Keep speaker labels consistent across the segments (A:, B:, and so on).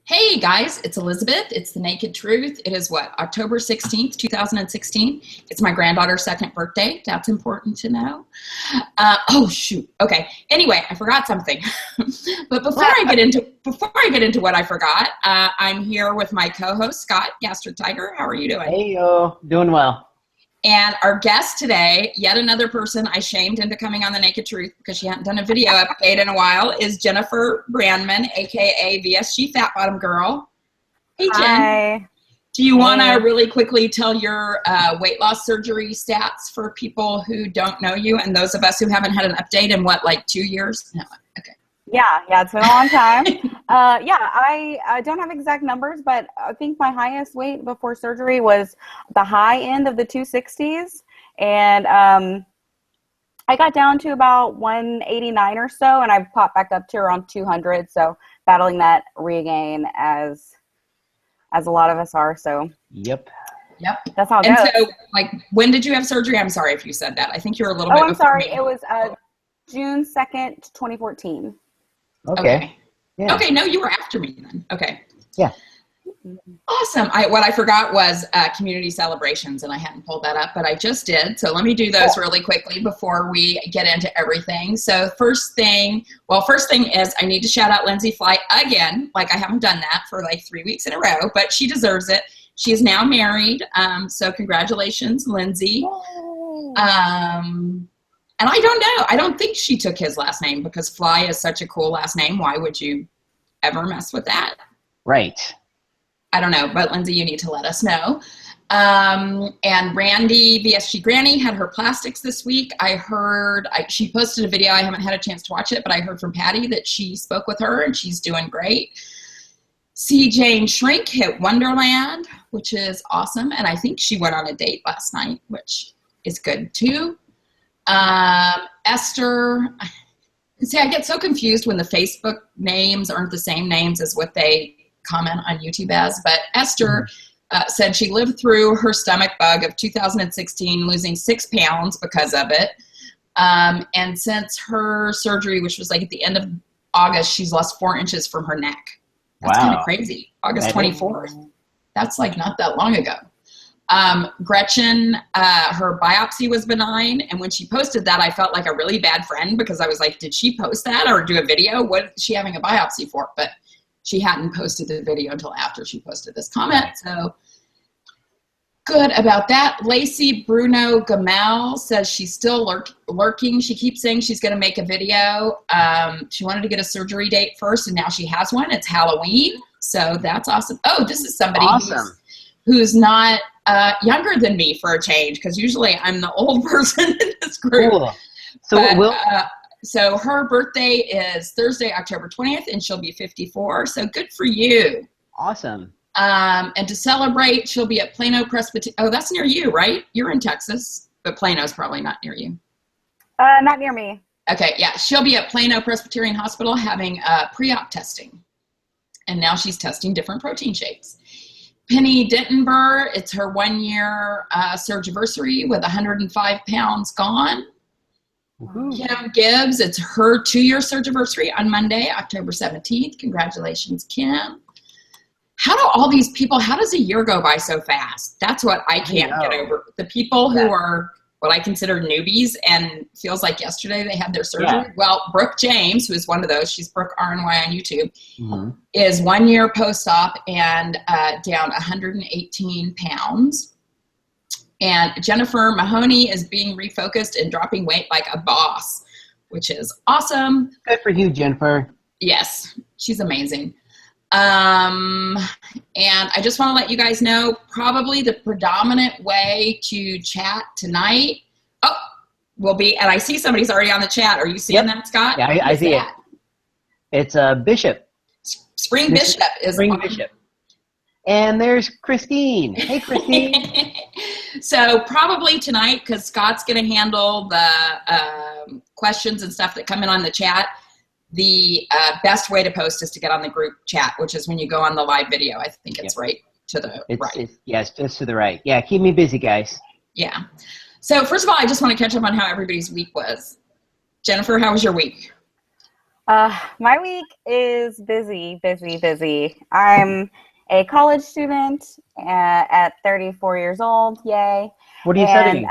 A: Hey guys, it's Elizabeth. It's the Naked Truth. It is what, October 16th, 2016. It's my granddaughter's second birthday. That's important to know. Oh shoot. Okay. Anyway, I forgot something. But before I get into what I forgot, I'm here with my co-host Scott Gaster Tiger. How are you doing?
B: Hey yo, doing well.
A: And our guest today, yet another person I shamed into coming on the Naked Truth because she hadn't done a video update in a while, is Jennifer Brandman, aka VSGFatBottomGirl. Hey Jen.
C: Hi.
A: Do you want to really quickly tell your weight loss surgery stats for people who don't know you and those of us who haven't had an update in what, like 2 years? No. Okay.
C: Yeah, it's been a long time. I don't have exact numbers, but I think my highest weight before surgery was the high end of the 260s. And I got down to about 189 or so, and I popped back up to around 200. So battling that regain as a lot of us are. So
B: Yep.
C: that's how it
A: And
C: goes.
A: so, like, when did you have surgery? I'm sorry if you said that. I think you're a little bit.
C: I'm sorry.
A: me.
C: It was June 2nd, 2014.
B: Okay. Yeah.
A: Okay, no, you were after me then. Okay.
B: Yeah.
A: Awesome. What I forgot was community celebrations, and I hadn't pulled that up, but I just did. So let me do those really quickly before we get into everything. So first thing is I need to shout out Lindsay Fly again. Like, I haven't done that for like 3 weeks in a row, but she deserves it. She is now married. So congratulations, Lindsay. And I don't know. I don't think she took his last name because Fly is such a cool last name. Why would you ever mess with that?
B: Right.
A: I don't know, but Lindsay, you need to let us know. And Randy, VSG Granny, had her plastics this week. She posted a video. I haven't had a chance to watch it, but I heard from Patty that she spoke with her and she's doing great. C. Jane Shrink hit Wonderland, which is awesome. And I think she went on a date last night, which is good too. Esther, see, I get so confused when the Facebook names aren't the same names as what they comment on YouTube as, but Esther said she lived through her stomach bug of 2016, losing 6 pounds because of it. And since her surgery, which was like at the end of August, she's lost 4 inches from her neck. That's kind of crazy. August 24th. That's like not that long ago. Gretchen, her biopsy was benign. And when she posted that, I felt like a really bad friend because I was like, did she post that or do a video? What is she having a biopsy for? But she hadn't posted the video until after she posted this comment. So good about that. Lacey Bruno Gamal says she's still lurking. She keeps saying she's going to make a video. She wanted to get a surgery date first, and now she has one. It's Halloween. So that's awesome. Oh, this is somebody who's not younger than me for a change, because usually I'm the old person in this group. Cool. So her birthday is Thursday, October 20th, and she'll be 54. So good for you.
B: Awesome.
A: And to celebrate, she'll be at Plano Presbyterian. Oh, that's near you, right? You're in Texas, but Plano's probably not near you.
C: Not near me.
A: Okay, yeah. She'll be at Plano Presbyterian Hospital having pre-op testing. And now she's testing different protein shakes. Penny Dittenberg, it's her 1 year surgiversary with 105 pounds gone. Woo-hoo. Kim Gibbs, it's her 2 year surgiversary on Monday, October 17th. Congratulations, Kim. How does a year go by so fast? That's what I can't get over. The people who are what I consider newbies and feels like yesterday they had their surgery. Yeah. Well, Brooke James, who is one of those, she's Brooke RNY on YouTube, is 1 year post-op and down 118 pounds. And Jennifer Mahoney is being refocused and dropping weight like a boss, which is awesome.
B: Good for you, Jennifer.
A: Yes, she's amazing. And I just want to let you guys know, probably the predominant way to chat tonight will be, and I see somebody's already on the chat. Are you seeing that, Scott?
B: Yeah, I see it. It's Bishop.
A: Spring Bishop is
B: Spring Bishop. And there's Christine. Hey, Christine.
A: So probably tonight, because Scott's going to handle the questions and stuff that come in on the chat, the best way to post is to get on the group chat, which is when you go on the live video. I think it's right to the right.
B: Yes, just to the right. Yeah, keep me busy, guys.
A: Yeah. So first of all, I just want to catch up on how everybody's week was. Jennifer, how was your week?
C: My week is busy, busy, busy. I'm a college student at 34 years old. Yay.
B: What are you
C: And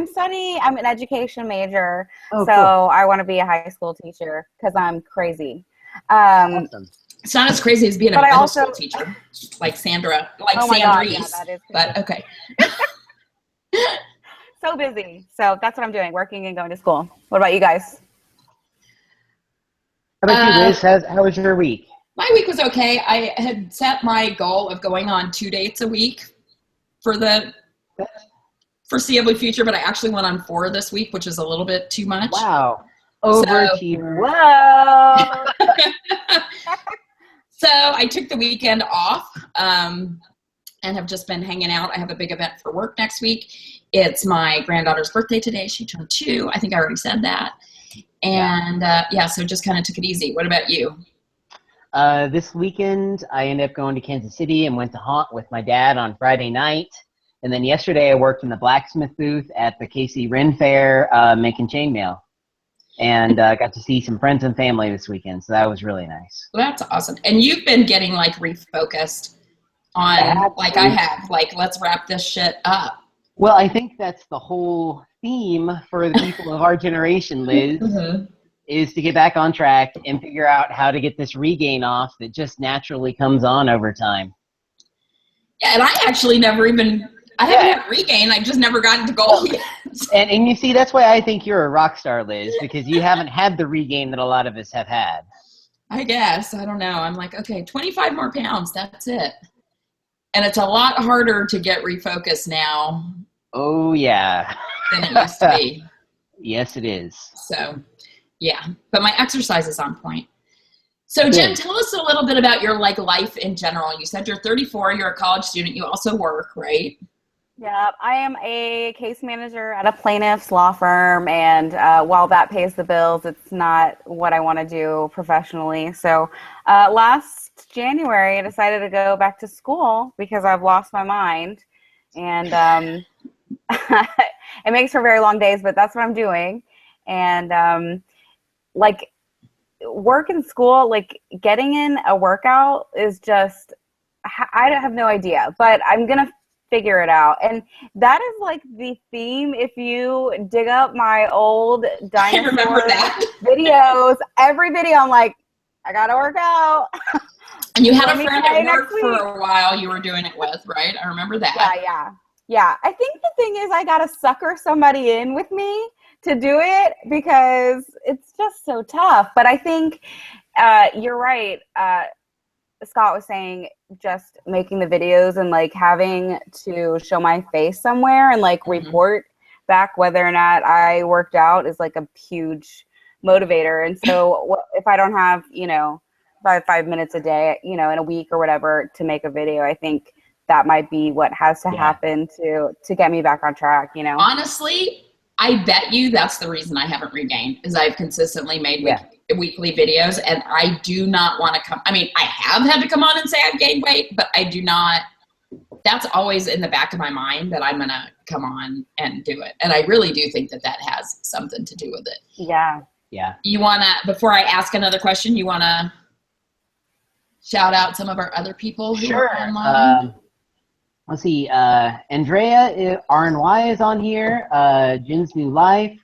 B: studying?
C: I'm an education major.
B: Oh,
C: So
B: cool.
C: I want to be a high school teacher because I'm crazy. Um,
B: Awesome.
A: It's not as crazy as being a
C: But I
A: middle
C: also-
A: school teacher, like Sandra, like
C: Oh my God, yeah,
A: Sandreese.
C: that is
A: But
C: crazy.
A: okay.
C: So busy. So that's what I'm doing, working and going to school. What about you guys?
B: How about you, Liz? How was your week?
A: My week was okay. I had set my goal of going on 2 dates a week for the foreseeable future, but I actually went on 4 this week, which is a little bit too much.
B: Wow. Overachiever.
C: Whoa.
A: So I took the weekend off and have just been hanging out. I have a big event for work next week. It's my granddaughter's birthday today. She turned 2. I think I already said that. And so just kind of took it easy. What about you?
B: This weekend, I ended up going to Kansas City and went to haunt with my dad on Friday night. And then yesterday, I worked in the blacksmith booth at the KC Ren Fair making chainmail. And got to see some friends and family this weekend, so that was really nice.
A: Well, that's awesome. And you've been getting like refocused on like I have, like let's wrap this shit up.
B: Well, I think that's the whole theme for the people of our generation, Liz, is to get back on track and figure out how to get this regain off that just naturally comes on over time.
A: Yeah, and I actually never even, I haven't had regain. I just never gotten to goal yet.
B: And you see, that's why I think you're a rock star, Liz, because you haven't had the regain that a lot of us have had.
A: I guess. I don't know. I'm like, okay, 25 more pounds. That's it. And it's a lot harder to get refocused now.
B: Oh, yeah.
A: Than it used to be.
B: Yes, it is.
A: So, yeah. But my exercise is on point. So, Jen, tell us a little bit about your like life in general. You said you're 34. You're a college student. You also work, right?
C: Yeah, I am a case manager at a plaintiff's law firm, and while that pays the bills, it's not what I want to do professionally. So last January, I decided to go back to school because I've lost my mind, and it makes for very long days, but that's what I'm doing. And like work and school, like getting in a workout is just, I have no idea, but I'm going to figure it out. And that is like the theme. If you dig up my old dinosaur videos, every video I'm like, I gotta work out.
A: And you had a friend at work for a while you were doing it with, right? I remember that.
C: Yeah. I think the thing is I gotta sucker somebody in with me to do it because it's just so tough. But I think you're right. Scott was saying just making the videos and like having to show my face somewhere and like report back whether or not I worked out is like a huge motivator. And so if I don't have, 5 minutes a day, in a week or whatever to make a video, I think that might be what has to happen to get me back on track,
A: Honestly, I bet you that's the reason I haven't regained is I've consistently made weekly videos, and I do not want to come. I mean, I have had to come on and say I've gained weight, but I do not. That's always in the back of my mind that I'm going to come on and do it. And I really do think that that has something to do with it.
C: Yeah.
A: You want to, before I ask another question, you want to shout out some of our other people who are online?
B: Let's see. Andrea RNY is on here. Jen's New Life.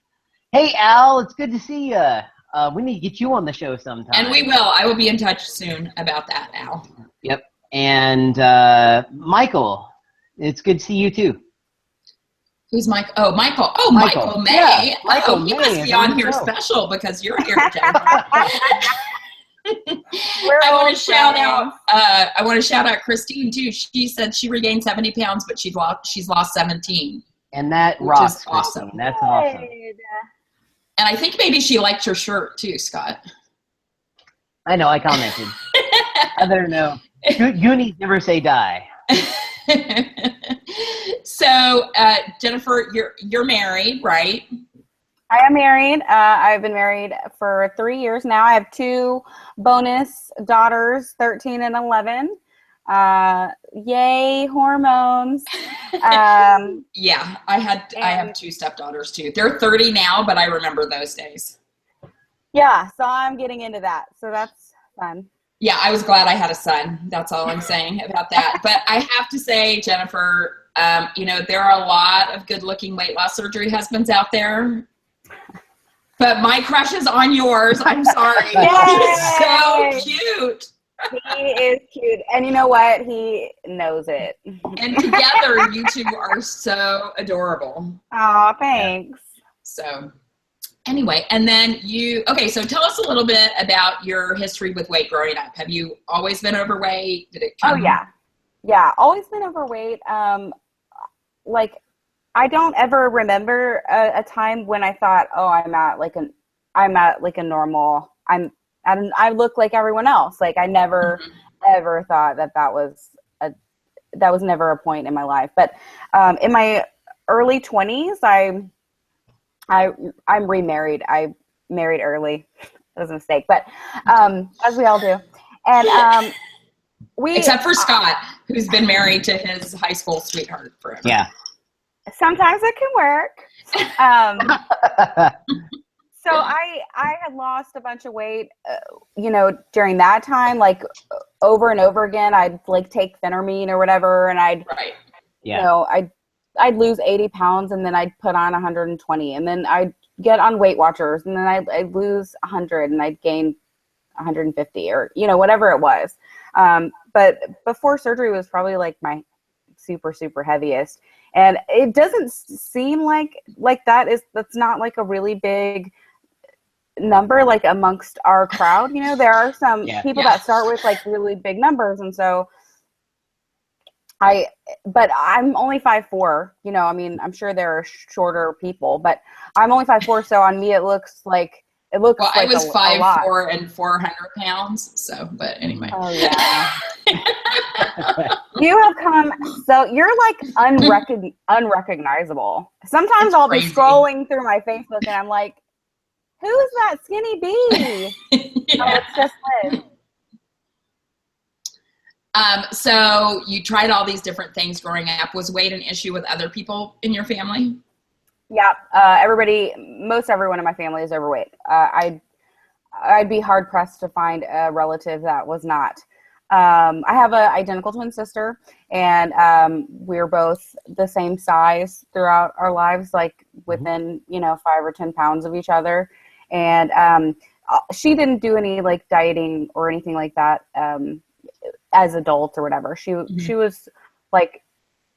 B: Hey, Al, it's good to see you. We need to get you on the show sometime.
A: And we will. I will be in touch soon about that, Al.
B: Yep. And Michael, it's good to see you too.
A: Who's Mike? Oh, Michael. Oh, Michael May.
B: Yeah, Michael May.
A: You must be on here special because you're here, Jennifer. I want to shout out Christine too. She said she regained 70 pounds, but she's lost 17.
B: And that rocks, awesome. That's awesome.
A: And I think maybe she liked your shirt too, Scott.
B: I know, I commented. I don't know. Goonies never say die.
A: So, Jennifer, you're married, right?
C: I am married. I've been married for 3 years now. I have 2 bonus daughters, 13 and 11. Yay, hormones.
A: Yeah, I have 2 stepdaughters too. They're 30 now, but I remember those days.
C: Yeah, so I'm getting into that. So that's fun.
A: Yeah, I was glad I had a son. That's all I'm saying about that. But I have to say, Jennifer, there are a lot of good-looking weight loss surgery husbands out there. But my crush is on yours. I'm sorry. He's so cute.
C: He is cute. And you know what? He knows it.
A: And together, you two are so adorable.
C: Oh, thanks.
A: So anyway, and then so tell us a little bit about your history with weight growing up. Have you always been overweight? Did it come?
C: Oh, yeah. Yeah, always been overweight. I don't ever remember a time when I thought, oh, I'm at like a normal, I look like everyone else. Like I never ever thought that was never a point in my life. But in my early 20s, I'm remarried. I married early. It was a mistake, but as we all do. And
A: except for Scott, who's been married to his high school sweetheart forever.
B: Yeah.
C: Sometimes it can work. So I had lost a bunch of weight, during that time, like over and over again. I'd like take Phenermine or whatever, and I'd lose 80 pounds, and then I'd put on 120, and then I'd get on Weight Watchers, and then I'd lose 100, and I'd gain 150, or whatever it was. But before surgery was probably like my super, super heaviest. And it doesn't seem like that's not like a really big number, like amongst our crowd. There are some people that start with like really big numbers. And so but I'm only 5'4", I'm sure there are shorter people, but I'm only 5'4". So on me, it looks like, I was
A: 5'4" and 400 pounds. So, but anyway.
C: Oh yeah. You have come, so you're like unrecognizable. Sometimes I'll be scrolling through my Facebook and I'm like, who's that skinny bee? Oh, it's just Liz.
A: So you tried all these different things growing up. Was weight an issue with other people in your family?
C: Yeah, most everyone in my family is overweight. I'd be hard pressed to find a relative that was not. I have an identical twin sister, and we're both the same size throughout our lives, like within 5 or 10 pounds of each other. And she didn't do any like dieting or anything like that as adults or whatever. She was like.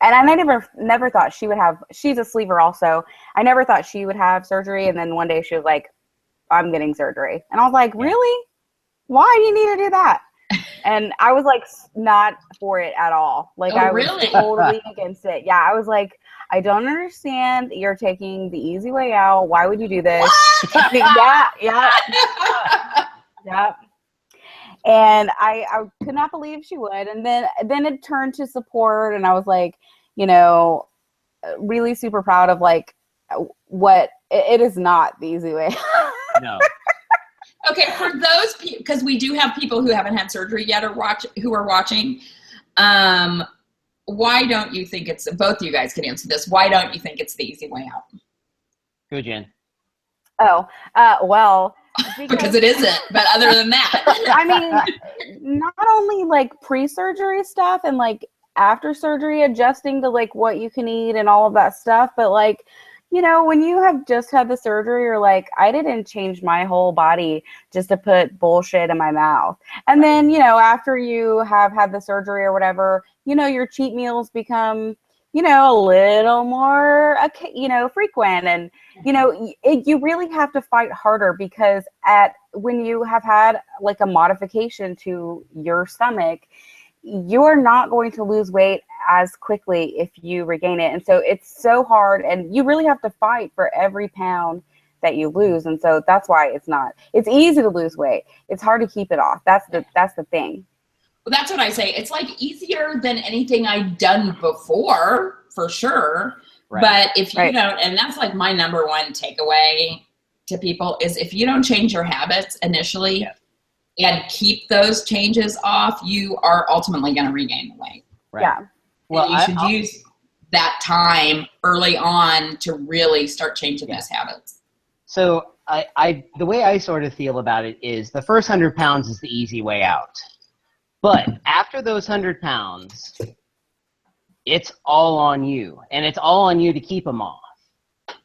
C: And I never thought she would have, she's a sleever also. I never thought she would have surgery. And then one day she was like, I'm getting surgery. And I was like, really? Why do you need to do that? And I was like, not for it at all. Like I was totally against it. Yeah. I was like, I don't understand. You're taking the easy way out. Why would you do this? Yeah. And I could not believe she would. And then it turned to support. And I was like, really super proud of like what it is not the easy way.
B: No.
A: Okay. For those people, because we do have people who haven't had surgery yet or who are watching. Why don't you think both of you guys can answer this. Why don't you think it's the easy way out?
B: Go, Jen.
C: Oh, well.
A: Because it isn't, but other than that.
C: I mean, not only like pre-surgery stuff and like after surgery adjusting to like what you can eat and all of that stuff, but like, when you have just had the surgery, you're like, I didn't change my whole body just to put bullshit in my mouth. And then, after you have had the surgery or whatever, your cheat meals become a little more, frequent. And, you really have to fight harder because when you have had like a modification to your stomach, you're not going to lose weight as quickly if you regain it. And so it's so hard, and you really have to fight for every pound that you lose. And so that's why it's easy to lose weight. It's hard to keep it off. That's the thing.
A: Well, that's what I say. It's like easier than anything I'd done before, for sure. Right. But if you don't, and that's like my number one takeaway to people is if you don't change your habits initially and keep those changes off, you are ultimately going to regain the weight.
C: Right. Yeah.
A: Well, you should use that time early on to really start changing those habits.
B: So the way I sort of feel about it is the first 100 pounds is the easy way out. But after those 100 pounds, it's all on you. And it's all on you to keep them off.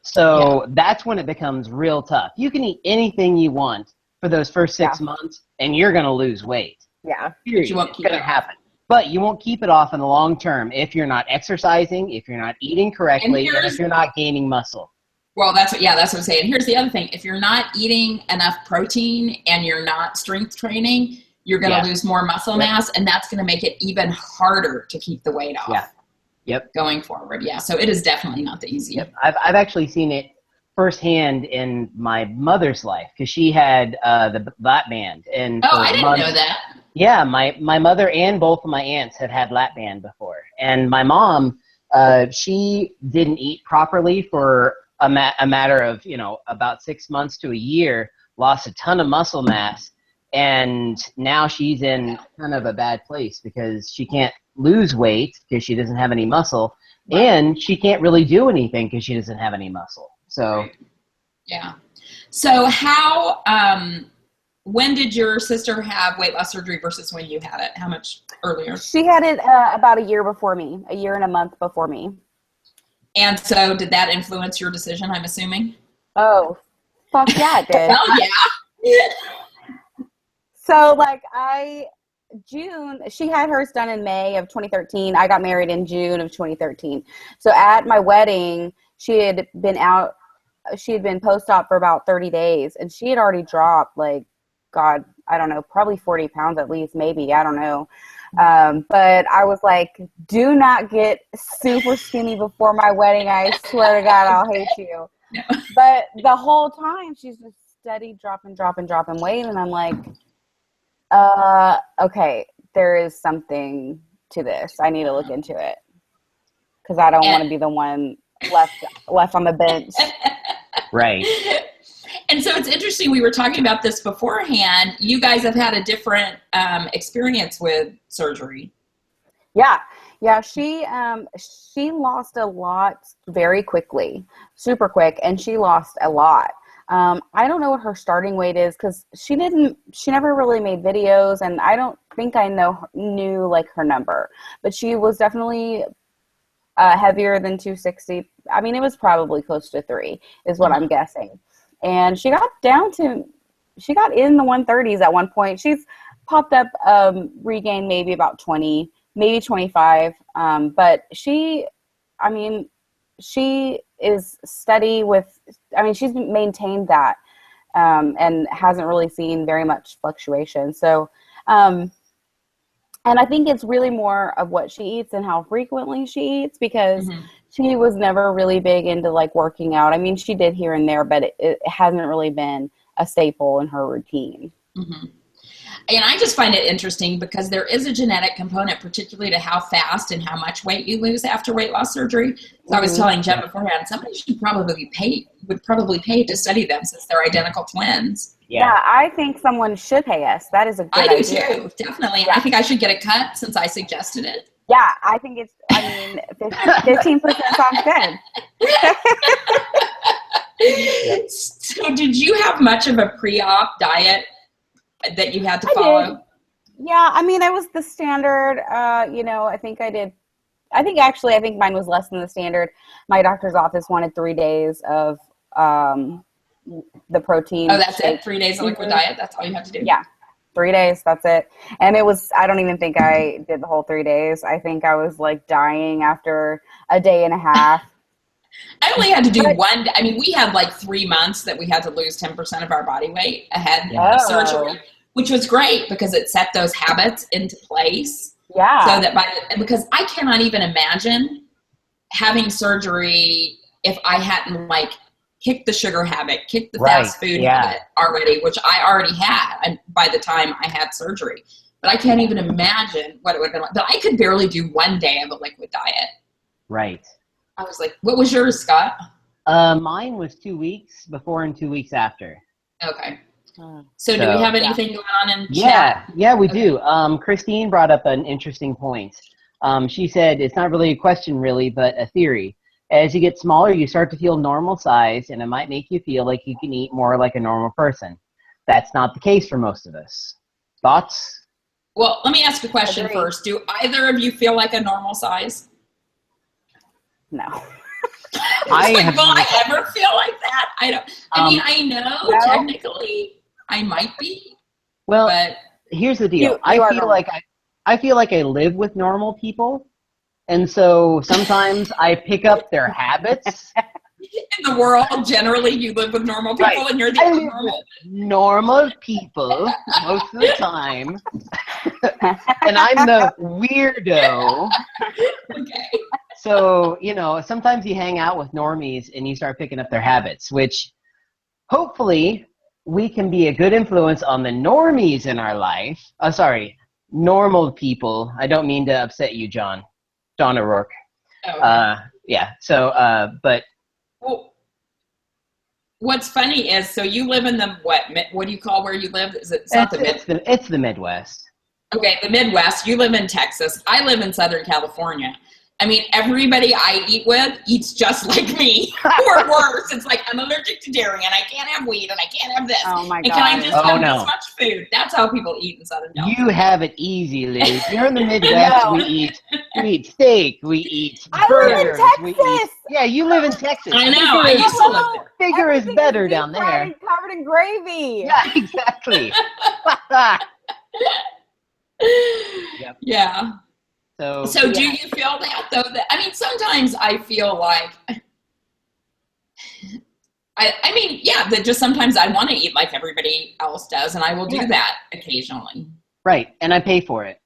B: So that's when it becomes real tough. You can eat anything you want for those first 6 months, and you're going to lose weight.
C: Yeah.
B: Period. It's going to happen. But you won't keep it off in the long term if you're not exercising, if you're not eating correctly, and if you're not gaining muscle.
A: Well, that's what I'm saying. Here's the other thing. If you're not eating enough protein and you're not strength training, you're going to lose more muscle mass, and that's going to make it even harder to keep the weight off. Going forward. Yeah. So it is definitely not the easiest.
B: I've actually seen it firsthand in my mother's life because she had the lap band. And
A: I didn't know that.
B: Yeah, my mother and both of my aunts have had lap band before. And my mom, she didn't eat properly for a matter of, about 6 months to a year, lost a ton of muscle mass, and now she's in kind of a bad place because she can't lose weight because she doesn't have any muscle, and she can't really do anything because she doesn't have any muscle. So,
A: yeah. So how, when did your sister have weight loss surgery versus when you had it? How much earlier?
C: She had it about a year before me, a year and a month before me.
A: And so did that influence your decision, I'm assuming?
C: Oh, fuck yeah, it did.
A: Oh, yeah.
C: So, she had hers done in May of 2013. I got married in June of 2013. So at my wedding, she had been post-op for about 30 days, and she had already dropped, God, I don't know, probably 40 pounds at least, maybe, I don't know. But I was like, do not get super skinny before my wedding. I swear to God, I'll hate you. No. But the whole time, she's just steady dropping weight, and I'm like, okay, there is something to this. I need to look into it because I don't want to be the one left on the bench.
B: Right.
A: And so it's interesting. We were talking about this beforehand. You guys have had a different experience with surgery.
C: Yeah. She lost a lot very quickly, super quick, and she lost a lot. I don't know what her starting weight is because she never really made videos, and I don't think I knew her number, but she was definitely heavier than 260. I mean, it was probably close to 3 is what I'm guessing. And she got in the 130s at one point. She's popped up, regained maybe about 20, maybe 25. But she is steady she's maintained that, and hasn't really seen very much fluctuation. So, and I think it's really more of what she eats and how frequently she eats, because she was never really big into working out. I mean, she did here and there, but it hasn't really been a staple in her routine.
A: Mm-hmm. And I just find it interesting because there is a genetic component, particularly to how fast and how much weight you lose after weight loss surgery. So I was telling Jen beforehand, somebody would probably pay to study them since they're identical twins.
C: Yeah, I think someone should pay us. That is a good idea.
A: I do too, definitely. Yeah. I think I should get a cut since I suggested it.
C: Yeah, I think 15% sounds good.
A: So did you have much of a pre-op diet that you had to follow?
C: Yeah, I mean, it was the standard. I think I did. I think mine was less than the standard. My doctor's office wanted 3 days of the protein.
A: Oh, that's it? 3 days of liquid diet? That's all you have to do?
C: Yeah, 3 days. That's it. And it was, I don't even think I did the whole 3 days. I think I was dying after a day and a half.
A: I only had to do one. I mean, we had 3 months that we had to lose 10% of our body weight ahead of surgery, which was great because it set those habits into place.
C: Yeah.
A: So that because I cannot even imagine having surgery if I hadn't kicked the sugar habit, kicked the fast food habit already, which I already had by the time I had surgery. But I can't even imagine what it would have been like. But I could barely do 1 day of a liquid diet.
B: Right.
A: I was like, what was yours, Scott?
B: Mine was 2 weeks before and 2 weeks after.
A: Okay. So do we have anything going on in
B: chat? Yeah, we do. Christine brought up an interesting point. She said, it's not really a question really, but a theory. As you get smaller, you start to feel normal size, and it might make you feel like you can eat more like a normal person. That's not the case for most of us. Thoughts?
A: Well, let me ask a question first. Do either of you feel like a normal size?
C: No.
A: Will I ever feel like that? I don't. I mean, I know technically I might be.
B: Well,
A: but
B: here's the deal. I feel like I live with normal people, and so sometimes I pick up their habits.
A: In the world, generally, you live with normal people, and you're the abnormal.
B: Normal people most of the time, and I'm the weirdo.
A: Okay.
B: So, you know, sometimes you hang out with normies and you start picking up their habits, which hopefully we can be a good influence on the normies in our life. Normal people. I don't mean to upset you, John O'Rourke.
A: Oh.
B: Yeah. So, but.
A: Well, what's funny is, so you live in the what do you call where you live? It's
B: the Midwest.
A: Okay, the Midwest. You live in Texas. I live in Southern California. I mean, everybody I eat with eats just like me, or worse. It's like, I'm allergic to dairy, and I can't have wheat, and I can't have this.
C: Oh, my
A: God. And can I just have this much food? That's how people eat in Southern California.
B: You have it easy, Liz. You're in the Midwest. We eat steak. We eat burgers.
C: I live in Texas.
B: Yeah, you live in Texas.
A: I know. I used to live there.
B: Bigger is better down there.
C: Covered in gravy.
B: Yeah, exactly.
A: Yep. Yeah. So do you feel that though? I mean, sometimes I feel like, I mean, yeah, that just sometimes I want to eat like everybody else does, and I will do that occasionally.
B: Right, and I pay for it.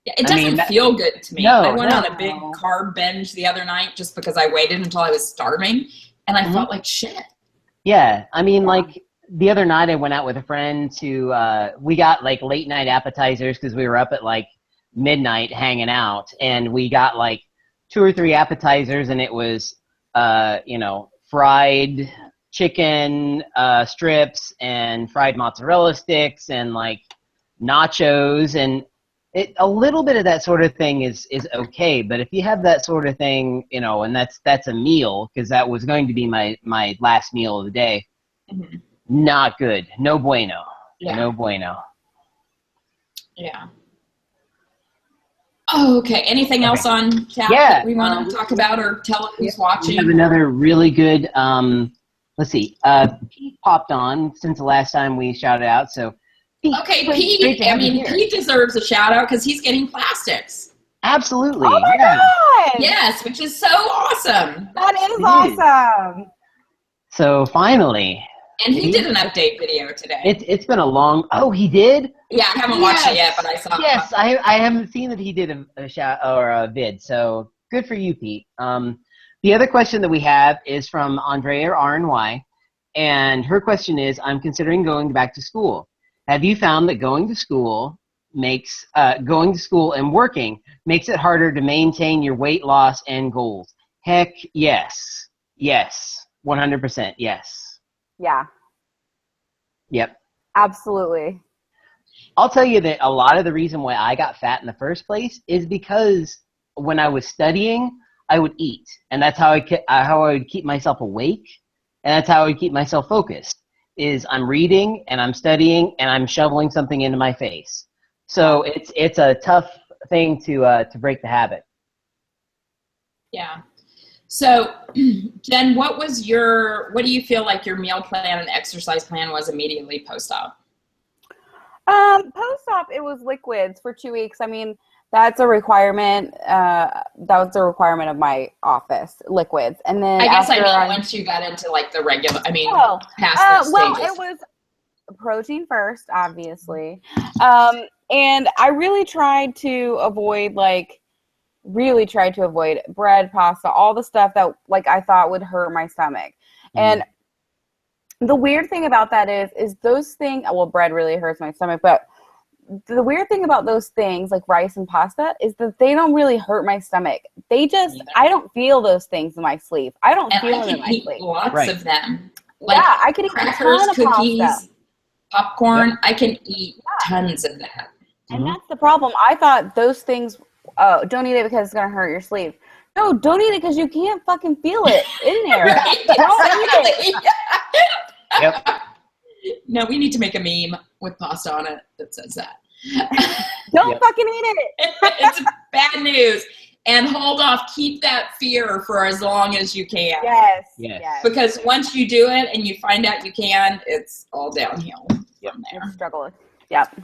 A: Yeah, it doesn't feel good to me.
B: No,
A: I went on a big carb binge the other night just because I waited until I was starving, and I felt like shit.
B: Yeah, I mean, like the other night I went out with a friend to, we got like late night appetizers because we were up at like midnight hanging out, and we got like 2 or 3 appetizers, and it was fried chicken strips and fried mozzarella sticks and like nachos, and a little bit of that sort of thing is okay, but if you have that sort of thing, you know, and that's a meal, because that was going to be my last meal of the day, not good. No bueno. No bueno.
A: Yeah. Oh, okay. Anything else on chat that we want to talk about or tell who's watching?
B: We have another really good, let's see, Pete popped on since the last time we shouted out, so Pete.
A: Okay, Pete, Pete deserves a shout out because he's getting plastics.
B: Absolutely.
C: Oh my God!
A: Yes, which is so awesome.
C: That is awesome.
B: So finally.
A: And he did an update video today.
B: It's been a long. Oh, he did?
A: Yeah, I haven't watched it yet, but I saw.
B: Yes, I haven't seen that he did a shot or a vid. So good for you, Pete. The other question that we have is from Andrea RNY, and her question is: I'm considering going back to school. Have you found that going to school and working makes it harder to maintain your weight loss and goals? Heck, yes. Yes, 100%. Yes.
C: Yeah.
B: Yep.
C: Absolutely.
B: I'll tell you that a lot of the reason why I got fat in the first place is because when I was studying, I would eat, and that's how I would keep myself awake, and that's how I would keep myself focused. Is I'm reading and I'm studying and I'm shoveling something into my face. So it's a tough thing to break the habit.
A: Yeah. So, Jen, what do you feel like your meal plan and exercise plan was immediately post-op?
C: Post-op, it was liquids for 2 weeks. I mean, that's a requirement. That was a requirement of my office, liquids. And then
A: I guess once you got into like the regular, past those stages.
C: It was protein first, obviously. And I really tried to avoid bread, pasta, all the stuff that like I thought would hurt my stomach. And the weird thing about that is those things, well, bread really hurts my stomach, but the weird thing about those things like rice and pasta is that they don't really hurt my stomach. I don't feel those things in my sleep. I don't feel them in my sleep.
A: Lots of them.
C: Like I could eat crackers,
A: cookies,
C: pasta.
A: Popcorn. Yep. I can eat tons of that.
C: And that's the problem. I thought those things, don't eat it because it's going to hurt your sleep. No, don't eat it because you can't fucking feel it in there.
A: Right?
C: Don't eat it.
B: Yep.
A: No, we need to make a meme with pasta on it that says that.
C: Don't fucking eat it.
A: It's bad news. And hold off. Keep that fear for as long as you can.
C: Yes.
A: Because once you do it and you find out you can, it's all downhill from there.
C: It's struggle. Yep.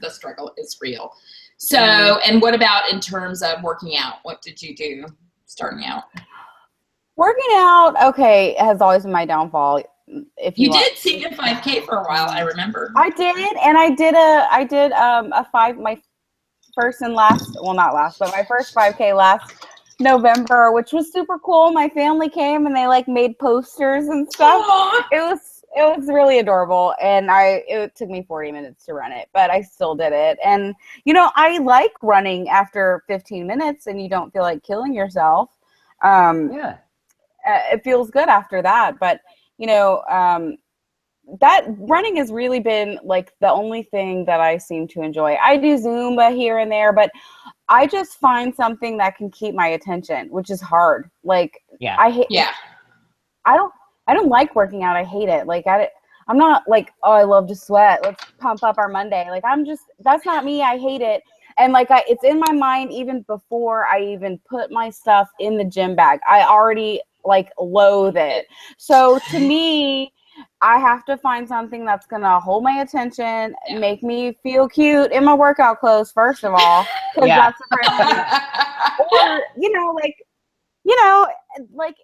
A: The struggle is real. So, and what about in terms of working out? What did you do starting out?
C: Working out, okay, has always been my downfall. If
A: you did see the 5K for a while, I remember.
C: I did, and I did my first and last, well, not last, but my first 5K last November, which was super cool. My family came and they like made posters and stuff. Aww. It was really adorable, and it took me 40 minutes to run it, but I still did it. And you know, I like running after 15 minutes, and you don't feel like killing yourself. It feels good after that, but you know, that running has really been like the only thing that I seem to enjoy. I do Zumba here and there, but I just find something that can keep my attention, which is hard. Like, I don't like working out. I hate it. Like, I'm not like, oh, I love to sweat. Let's pump up our Monday. Like, that's not me. I hate it. And like, it's in my mind even before I even put my stuff in the gym bag. I already like loathe it. So to me, I have to find something that's going to hold my attention, make me feel cute in my workout clothes, first of all, because that's the priority. Or, like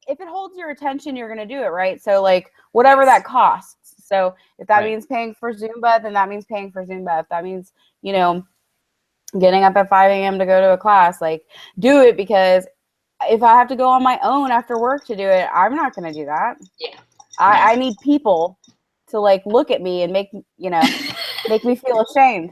C: if it holds your attention, you're going to do it, right? So like whatever that costs. So if that means paying for Zumba, then that means paying for Zumba. If that means, getting up at 5 a.m. to go to a class, like do it, because if I have to go on my own after work to do it, I'm not going to do that.
A: Yeah.
C: I need people to like look at me and make me feel ashamed.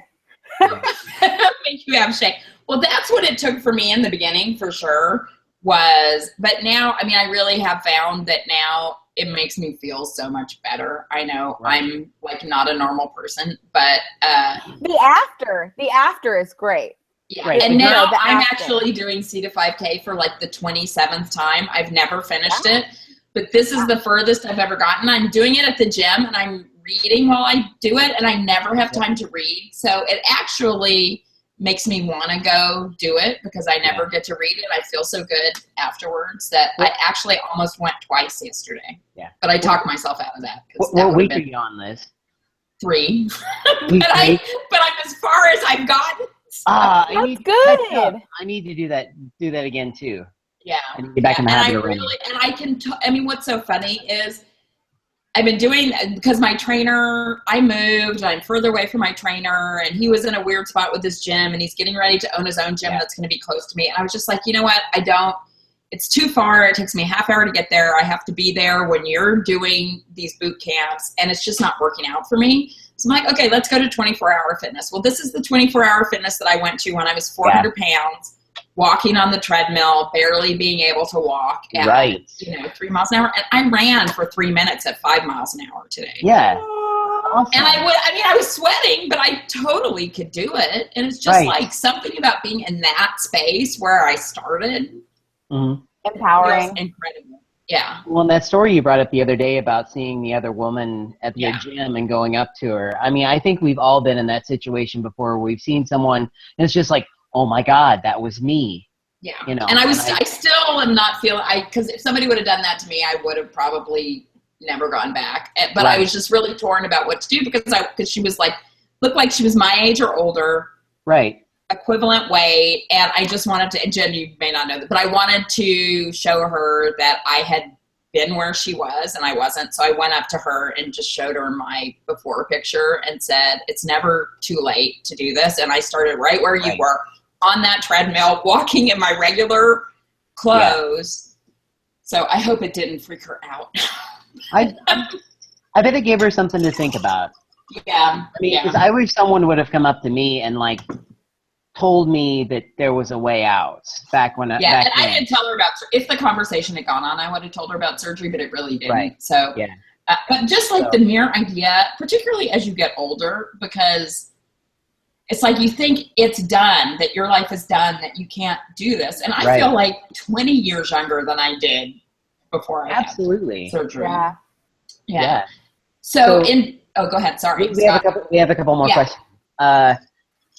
A: Make you have shame. Well, that's what it took for me in the beginning, for sure. But now, I mean, I really have found that now it makes me feel so much better. I know I'm like not a normal person, but
C: the after is great.
A: Yeah. Right. And now I'm actually doing C to 5K for like the 27th time. I've never finished it, but this is the furthest I've ever gotten. I'm doing it at the gym and I'm reading while I do it, and I never have time to read. So it actually makes me want to go do it because I never get to read it. I feel so good afterwards that I actually almost went twice yesterday. Yeah. But I talked myself out of that.
B: What week are you on this?
A: 3. but I'm as far as I've gotten.
C: That's good.
B: I need to do that again too.
A: Yeah.
B: I need to get back in the habit of running.
A: What's so funny is I've been doing, because my trainer, I moved, I'm further away from my trainer, and he was in a weird spot with his gym, and he's getting ready to own his own gym that's going to be close to me. And I was just like, you know what? It's too far. It takes me a half hour to get there. I have to be there when you're doing these boot camps, and it's just not working out for me. So I'm like, okay, let's go to 24-hour fitness. Well, this is the 24-hour fitness that I went to when I was 400 pounds, walking on the treadmill, barely being able to walk at 3 miles an hour. And I ran for 3 minutes at 5 miles an hour today.
B: Yeah. Awesome.
A: And I was sweating, but I totally could do it. And it's just like something about being in that space where I started.
B: Mm-hmm.
C: Empowering.
A: Incredible. Yeah.
B: Well, and that story you brought up the other day about seeing the other woman at your gym and going up to her. I mean, I think we've all been in that situation before. We've seen someone, and it's just like, oh my God, that was me.
A: Yeah. And I still am not feeling, because if somebody would have done that to me, I would have probably never gone back. But I was just really torn about what to do because she was like, looked like she was my age or older.
B: Right.
A: Equivalent weight. And I just wanted to, and Jen, you may not know that, but I wanted to show her that I had been where she was and I wasn't. So I went up to her and just showed her my before picture and said, it's never too late to do this. And I started right where you were, on that treadmill, walking in my regular clothes. So I hope it didn't freak her out.
B: I bet it gave her something to think about.
A: Yeah.
B: I mean, because I wish someone would have come up to me and like told me that there was a way out back when. I didn't tell her about. If the conversation had gone on, I would have told her about surgery, but it really didn't. Right.
A: So but just like the mere idea, particularly as you get older, because it's like you think it's done, that your life is done, that you can't do this. And I feel like 20 years younger than I did before I had surgery. Yeah. So go ahead. Sorry.
B: We have a couple more questions.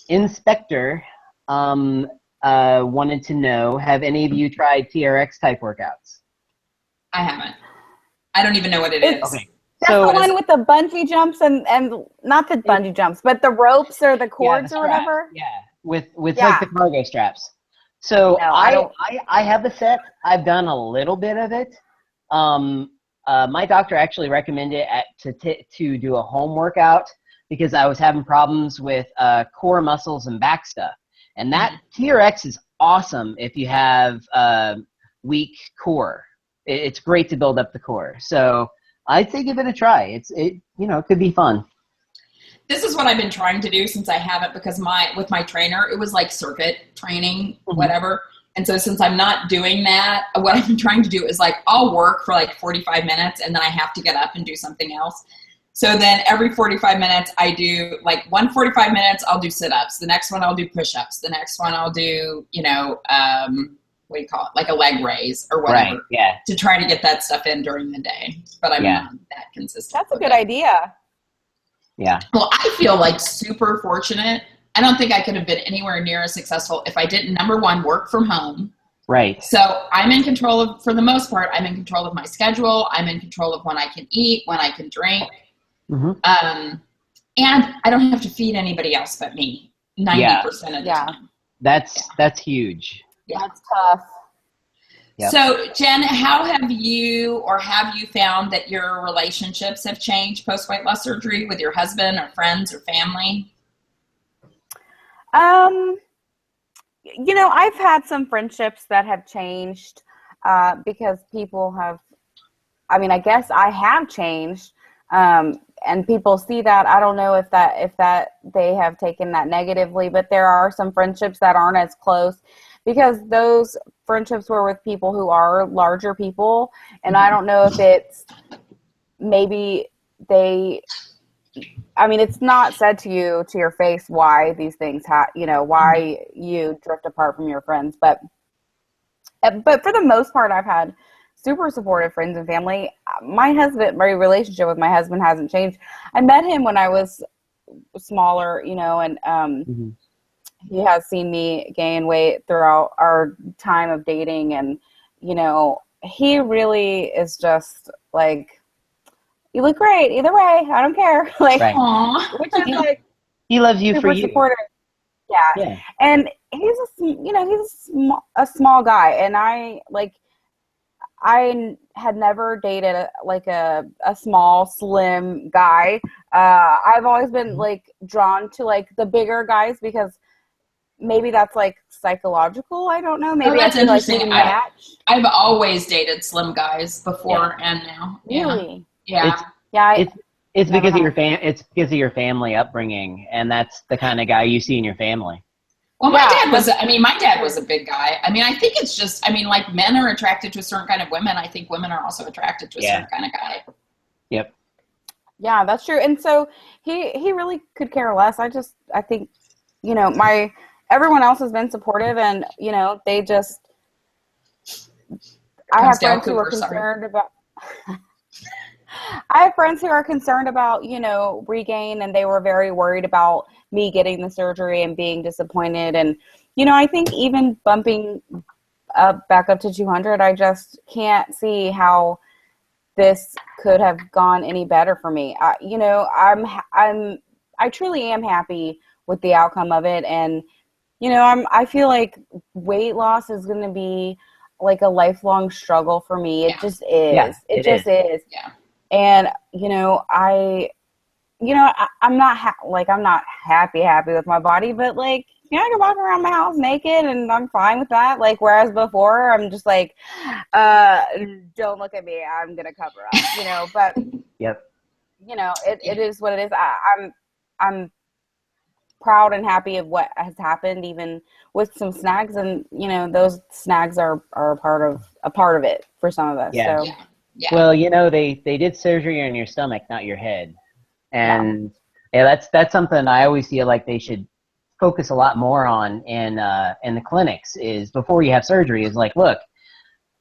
B: Inspector wanted to know, have any of you tried TRX type workouts?
A: I haven't. I don't even know what it is.
B: Okay.
C: That's the one with the bungee jumps and not the bungee jumps, but the ropes or the cords or whatever.
B: Yeah, with like the cargo straps. So no, I have the set. I've done a little bit of it. My doctor actually recommended to do a home workout because I was having problems with core muscles and back stuff. And that TRX is awesome if you have weak core. It's great to build up the core. So I'd say give it a try. It could be fun.
A: This is what I've been trying to do since I haven't, because with my trainer, it was like circuit training, whatever. And so since I'm not doing that, what I've been trying to do is like, I'll work for like 45 minutes and then I have to get up and do something else. So then every 45 minutes I do like 45 minutes, I'll do sit-ups. The next one I'll do push-ups. The next one I'll do, what do you call it? Like a leg raise or whatever.
B: Right, yeah.
A: To try to get that stuff in during the day. But I'm not that consistent.
C: That's a good idea.
B: Yeah.
A: Well, I feel like super fortunate. I don't think I could have been anywhere near as successful if I didn't, number one, work from home.
B: Right.
A: So I'm in control of, for the most part, I'm in control of my schedule. I'm in control of when I can eat, when I can drink. And I don't have to feed anybody else but me 90% of the time.
B: That's huge.
C: Yeah. That's tough.
B: Yep.
A: So Jen, how have you found that your relationships have changed post weight loss surgery with your husband or friends or family?
C: I've had some friendships that have changed because people have, I guess I have changed. And people see that. I don't know if that they have taken that negatively, but there are some friendships that aren't as close because those friendships were with people who are larger people. And I don't know if it's maybe it's not said to you to your face why these things why you drift apart from your friends. But for the most part, I've had super supportive friends and family. My relationship with my husband hasn't changed. I met him when I was smaller, and he has seen me gain weight throughout our time of dating. And, he really is just like, you look great either way. I don't care. Like, which is like,
B: he loves you for you.
C: Supportive. Yeah. And he's a small guy. And I had never dated a small, slim guy. I've always been drawn to the bigger guys because maybe that's psychological. I don't know. Maybe
A: that's interesting.
C: Match.
A: I've always dated slim guys before and now.
C: Really?
A: Yeah.
B: It's because of it's because of your family upbringing, and that's the kind of guy you see in your family.
A: Well, my dad was a big guy. I think it's just, like men are attracted to a certain kind of women. I think women are also attracted to a certain kind of guy.
B: Yep.
C: Yeah, that's true. And so he really could care less. I think, everyone else has been supportive and, they just, I have friends who are concerned about, I have friends who are concerned about, regain, and they were very worried about me getting the surgery and being disappointed. And, I think even bumping back up to 200, I just can't see how this could have gone any better for me. I truly am happy with the outcome of it. And, I feel like weight loss is going to be a lifelong struggle for me. It just is.
B: Yeah,
C: it just is.
A: Yeah.
C: And, I'm not happy with my body, but I can walk around my house naked and I'm fine with that. Whereas before I'm just don't look at me, I'm going to cover up, but
B: yep.
C: It is what it is. I'm proud and happy of what has happened, even with some snags, and, those snags are a part of it for some of us.
B: Yeah.
C: So.
A: Yeah.
B: Well, they did surgery on your stomach, not your head. And that's something I always feel like they should focus a lot more on in the clinics is before you have surgery is like, look,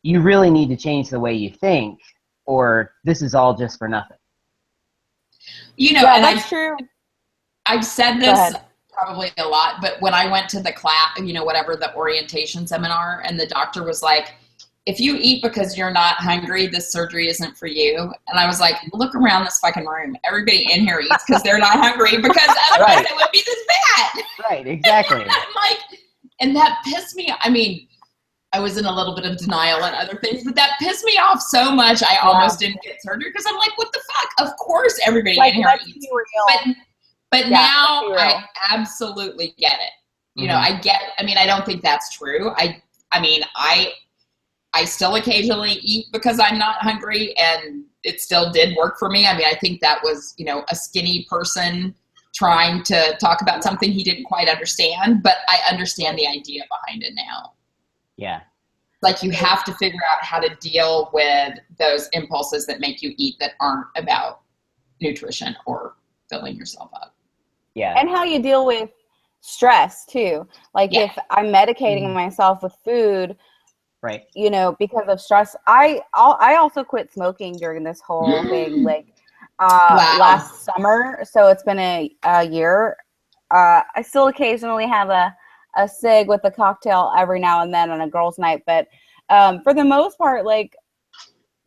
B: you really need to change the way you think, or this is all just for nothing.
A: You know,
C: Yeah,
A: and
C: that's true.
A: I've said this probably a lot, but when I went to the class, you know, whatever, the orientation seminar, and the doctor was like, if you eat because you're not hungry, this surgery isn't for you. And I was like, look around this fucking room. Everybody in here eats because they're not hungry, because otherwise it would be this bad.
B: Right, exactly.
A: I'm like, and that pissed me. I mean, I was in a little bit of denial and other things, but that pissed me off so much I almost didn't get surgery, because I'm like, what the fuck? Of course everybody in here eats. But now I absolutely get it. You know, I mean, I don't think that's true. I mean, I still occasionally eat because I'm not hungry, and it still did work for me. I mean, I think that was, you know, a skinny person trying to talk about something he didn't quite understand, but I understand the idea behind it now.
B: Yeah.
A: Like, you have to figure out how to deal with those impulses that make you eat that aren't about nutrition or filling yourself up.
B: Yeah.
C: And how you deal with stress too. Like if I'm medicating myself with food,
B: right,
C: you know, because of stress. I also quit smoking during this whole thing, like last summer. So it's been a year. I still occasionally have a cig with a cocktail every now and then on a girls' night, but for the most part, like,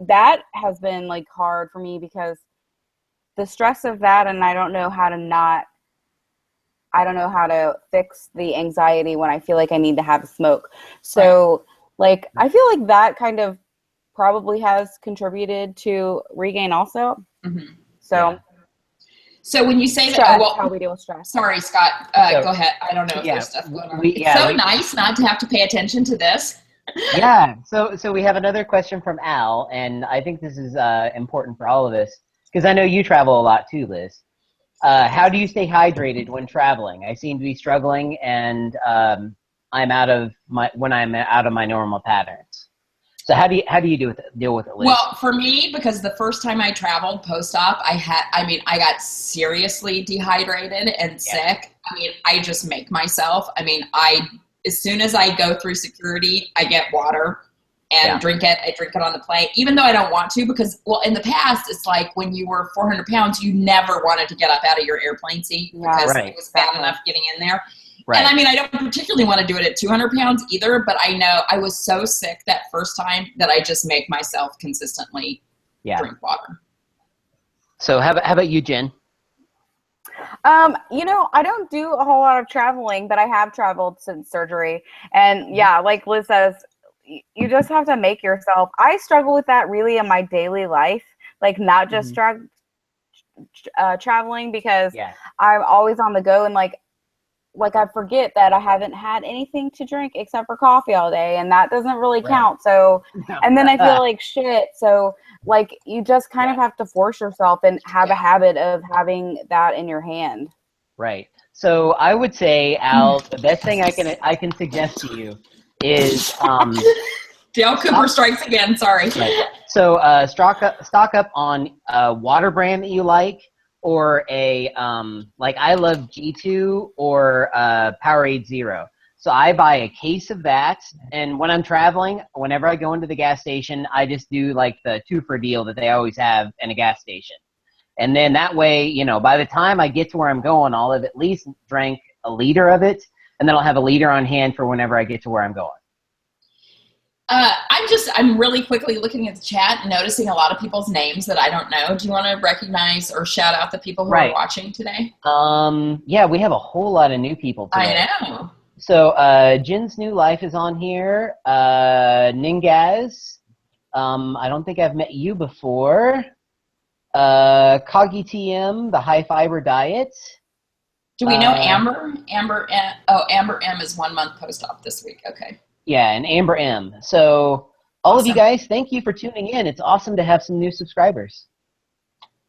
C: that has been like hard for me because the stress of that, and I don't know how to fix the anxiety when I feel like I need to have a smoke. So like, I feel like that kind of probably has contributed to regain also. So
A: when you say
C: stress,
A: that,
C: how we deal with stress.
A: Sorry, Scott, go ahead. I don't know if there's stuff going on. It's so nice not to have to pay attention to this.
B: Yeah. So we have another question from Al, and I think this is important for all of us, because I know you travel a lot too, Liz. How do you stay hydrated when traveling? I seem to be struggling, and I'm out of my normal patterns. So how do you deal with it, Liz?
A: Well, for me, because the first time I traveled post-op, I got seriously dehydrated and sick. I mean, I just make myself. I mean, as soon as I go through security, I get water and drink it. I drink it on the plane, even though I don't want to, because, well, in the past, it's like when you were 400 pounds, you never wanted to get up out of your airplane seat because it was bad enough getting in there. Right. And I mean, I don't particularly want to do it at 200 pounds either, but I know I was so sick that first time that I just make myself consistently drink water.
B: So how about you, Jen?
C: You know, I don't do a whole lot of traveling, but I have traveled since surgery. And like Liz says, you just have to make yourself. I struggle with that really in my daily life, like not just traveling, because I'm always on the go, and like I forget that I haven't had anything to drink except for coffee all day, and that doesn't really count. So, and then I feel like shit. So like, you just kind of have to force yourself and have a habit of having that in your hand.
B: Right. So I would say, Al, the best thing I can suggest to you is
A: Dale Cooper strikes again. Sorry.
B: Right. So stock up on a water brand that you like, or a like I love G2 or Powerade Zero. So I buy a case of that, and when I'm traveling, whenever I go into the gas station, I just do like the 2-for deal that they always have in a gas station. And then that way, you know, by the time I get to where I'm going, I'll have at least drank a liter of it, and then I'll have a liter on hand for whenever I get to where I'm going.
A: I'm really quickly looking at the chat and noticing a lot of people's names that I don't know. Do you want to recognize or shout out the people who are watching today?
B: Yeah, we have a whole lot of new people today.
A: I know. So
B: Jin's New Life is on here. Ningaz. I don't think I've met you before. Kagi TM, the high fiber diet.
A: Do we know Amber? Amber M is 1 month post-op this week. Okay.
B: Yeah, and Amber M. So all of you guys, thank you for tuning in. It's awesome to have some new subscribers.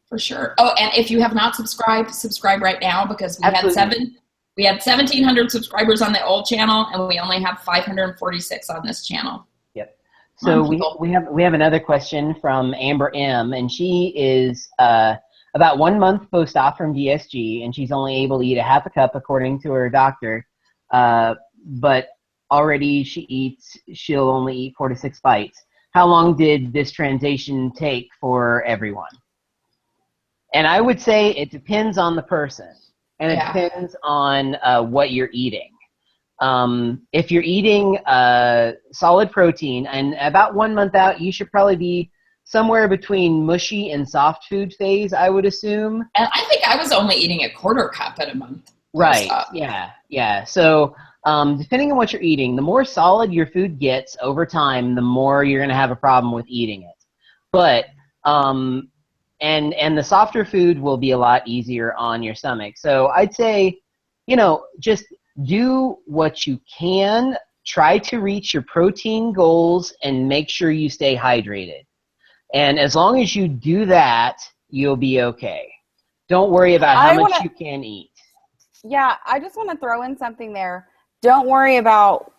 A: For sure. Oh, and if you have not subscribed, subscribe right now, because we had 1,700 subscribers on the old channel, and we only have 546 on this channel.
B: Yep. So we have another question from Amber M, and she is a about 1 month post-op from VSG, and she's only able to eat a half a cup according to her doctor. But already she'll only eat 4 to 6 bites. How long did this transition take for everyone? And I would say it depends on the person, and it depends on what you're eating. If you're eating solid protein, and about 1 month out, you should probably be somewhere between mushy and soft food phase, I would assume.
A: And I think I was only eating a quarter cup at a month.
B: Right, yeah. So depending on what you're eating, the more solid your food gets over time, the more you're going to have a problem with eating it. But, and the softer food will be a lot easier on your stomach. So I'd say, just do what you can, try to reach your protein goals, and make sure you stay hydrated. And as long as you do that, you'll be okay. Don't worry about how much you can eat.
C: Yeah, I just want to throw in something there. Don't worry about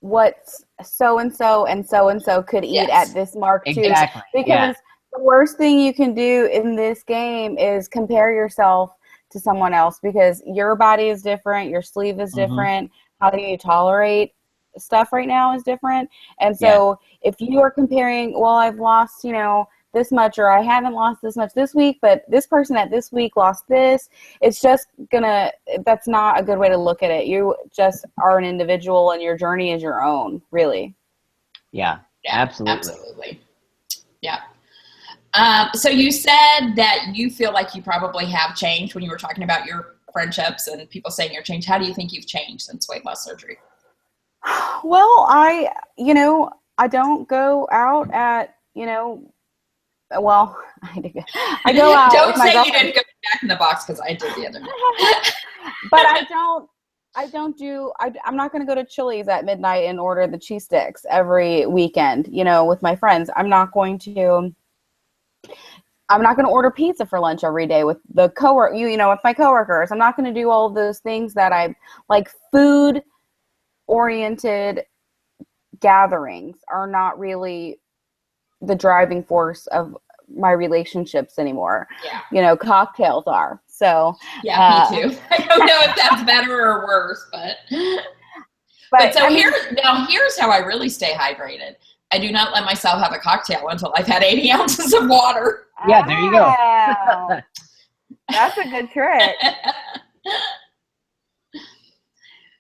C: what so-and-so and so-and-so could eat at this mark, too.
B: Exactly.
C: Because the worst thing you can do in this game is compare yourself to someone else, because your body is different, your sleeve is different, how do you tolerate stuff right now is different. And so if you are comparing, well, I've lost, this much, or I haven't lost this much this week, but this person at this week lost this, it's just that's not a good way to look at it. You just are an individual, and your journey is your own, really.
B: Yeah, absolutely.
A: Yeah. So you said that you feel like you probably have changed when you were talking about your friendships and people saying you're changed. How do you think you've changed since weight loss surgery?
C: Well, I don't go out at, well, I go out
A: Don't
C: with my
A: say
C: girlfriend.
A: you didn't go back in the box, because I did the other night.
C: But I'm not going to go to Chili's at midnight and order the cheese sticks every weekend, with my friends. I'm not going to order pizza for lunch every day with with my coworkers. I'm not going to do all of those things that I like. Food oriented gatherings are not really the driving force of my relationships anymore. Cocktails are. So
A: me too. I don't know if that's better or worse, but so here's how I really stay hydrated. I do not let myself have a cocktail until I've had 80 ounces of water.
B: Yeah, there you go.
C: That's a good trick.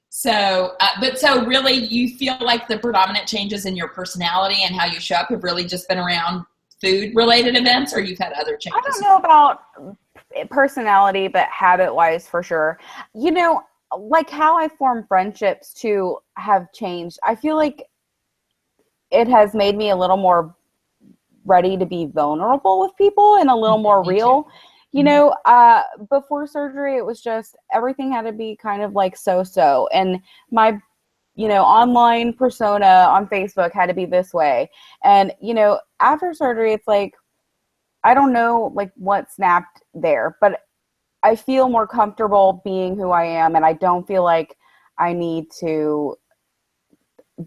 A: So, so really you feel like the predominant changes in your personality and how you show up have really just been around food-related events, or you've had other changes?
C: I don't know about personality, but habit-wise for sure. Like how I form friendships too have changed. I feel like it has made me a little more ready to be vulnerable with people and a little more real. Before surgery, it was just everything had to be kind of like so-so. And my, online persona on Facebook had to be this way. And, after surgery, it's like, I don't know like what snapped there, but I feel more comfortable being who I am. And I don't feel like I need to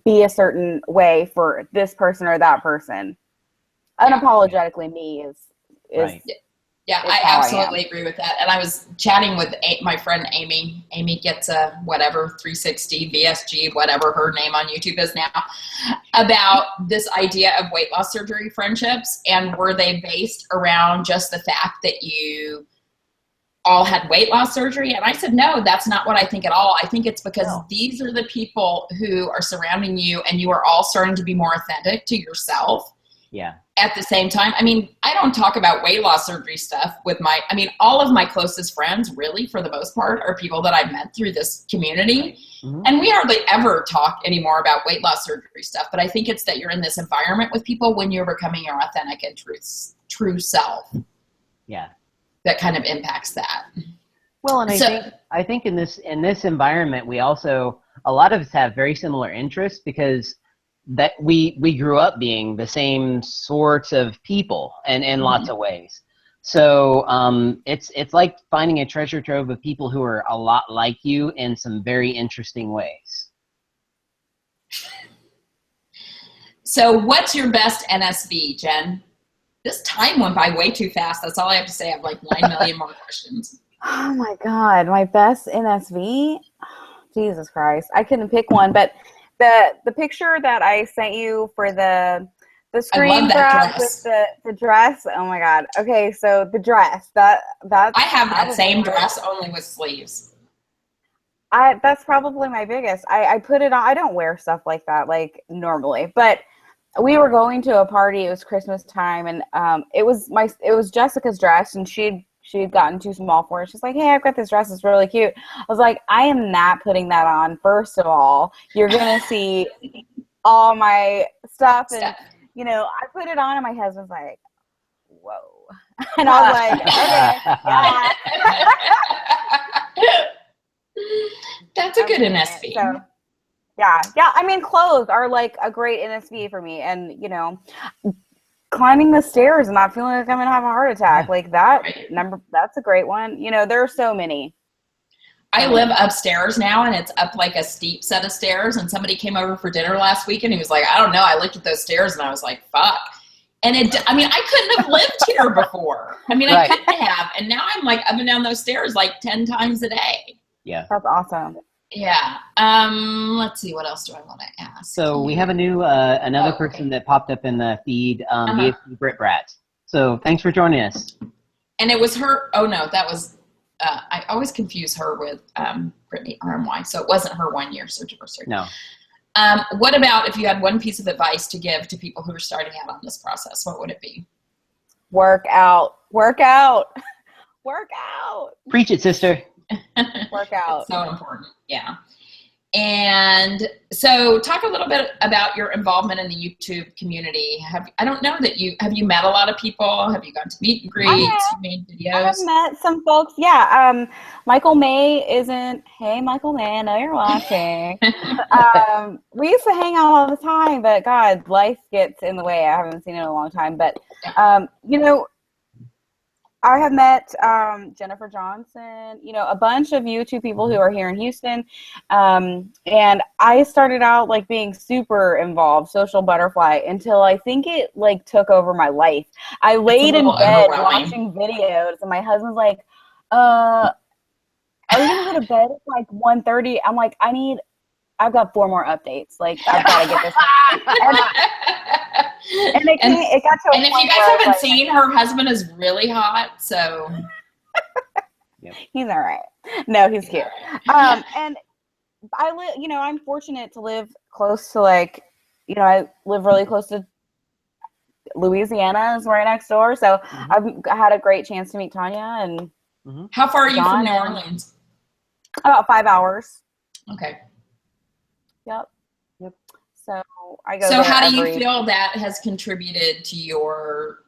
C: be a certain way for this person or that person. Unapologetically me is
B: right.
A: Yeah, I absolutely agree with that. And I was chatting with my friend Amy. Amy gets a 360 VSG, whatever her name on YouTube is now, about this idea of weight loss surgery friendships, and were they based around just the fact that you all had weight loss surgery? And I said, no, that's not what I think at all. I think it's because these are the people who are surrounding you, and you are all starting to be more authentic to yourself.
B: Yeah.
A: At the same time, I don't talk about weight loss surgery stuff with all of my closest friends, really, for the most part, are people that I've met through this community. Mm-hmm. And we hardly ever talk anymore about weight loss surgery stuff. But I think it's that you're in this environment with people when you're becoming your authentic and true self.
B: Yeah.
A: That kind of impacts that.
B: Well, and I think in this environment, we also, a lot of us have very similar interests, because that we grew up being the same sorts of people and in lots of ways. So it's like finding a treasure trove of people who are a lot like you in some very interesting ways.
A: So what's your best NSV, Jen? This time went by way too fast. That's all I have to say. I have like 9 million more questions.
C: Oh my God, my best NSV? Jesus Christ. I couldn't pick one, but the picture that I sent you for the screen grab with the dress. Oh my God. Okay, so the dress. That's
A: I have that same dress only with sleeves.
C: That's probably my biggest. I put it on. I don't wear stuff like that like normally, but we were going to a party. It was Christmas time, and it was Jessica's dress, and she'd gotten too small for it. She's like, "Hey, I've got this dress. It's really cute." I was like, "I am not putting that on. First of all, you're gonna see all my stuff." And you know, I put it on, and my husband's like, "Whoa," and I was like, "Okay, yeah."
A: That's a good NSV.
C: So, yeah. I mean, clothes are like a great NSV for me, and you know, climbing the stairs and not feeling like I'm gonna have a heart attack, like that number. That's a great one. You know, there are so many.
A: I live upstairs now, and it's up like a steep set of stairs. And somebody came over for dinner last week, and he was like, "I don't know." I looked at those stairs, and I was like, "Fuck." And I mean, I couldn't have lived here before. I mean, I couldn't have. And now I'm like up and down those stairs like 10 times a day.
B: Yeah.
C: That's awesome.
A: Yeah. Let's see. What else do I want to ask?
B: So we have a new, another person that popped up in the feed, VSG Brit Brat. So thanks for joining us.
A: And it was her. Oh no, that was, I always confuse her with Brittany RMY. So it wasn't her 1 year search for search.
B: No.
A: What about if you had one piece of advice to give to people who are starting out on this process? What would it be?
C: Work out.
B: Preach it, sister.
C: Work out.
A: It's so important. Yeah. And so talk a little bit about your involvement in the YouTube community. I don't know that have you met a lot of people? Have you gone to meet and greets? You made videos?
C: I have met some folks. Yeah. Michael May hey, Michael May, I know you're watching. We used to hang out all the time, but God, life gets in the way. I haven't seen it in a long time, but, you know, I have met Jennifer Johnson, you know, a bunch of YouTube people who are here in Houston. And I started out like being super involved, social butterfly, until I think it like took over my life. I laid in bed watching videos, and my husband's like, are you going to go to bed at like 1:30? I'm like, I've got 4 more updates. Like, I've got to get this. And it got to a
A: and if you guys haven't seen, her husband is really hot, so
C: he's all right. No, he's cute. And I live, you know, I'm fortunate to live close to, like, you know, I live really close to Louisiana, is right next door. So I've had a great chance to meet Tanya. And
A: how far are you from New Orleans?
C: About 5 hours.
A: Okay.
C: Yep. So I go.
A: So how do you feel that has contributed to your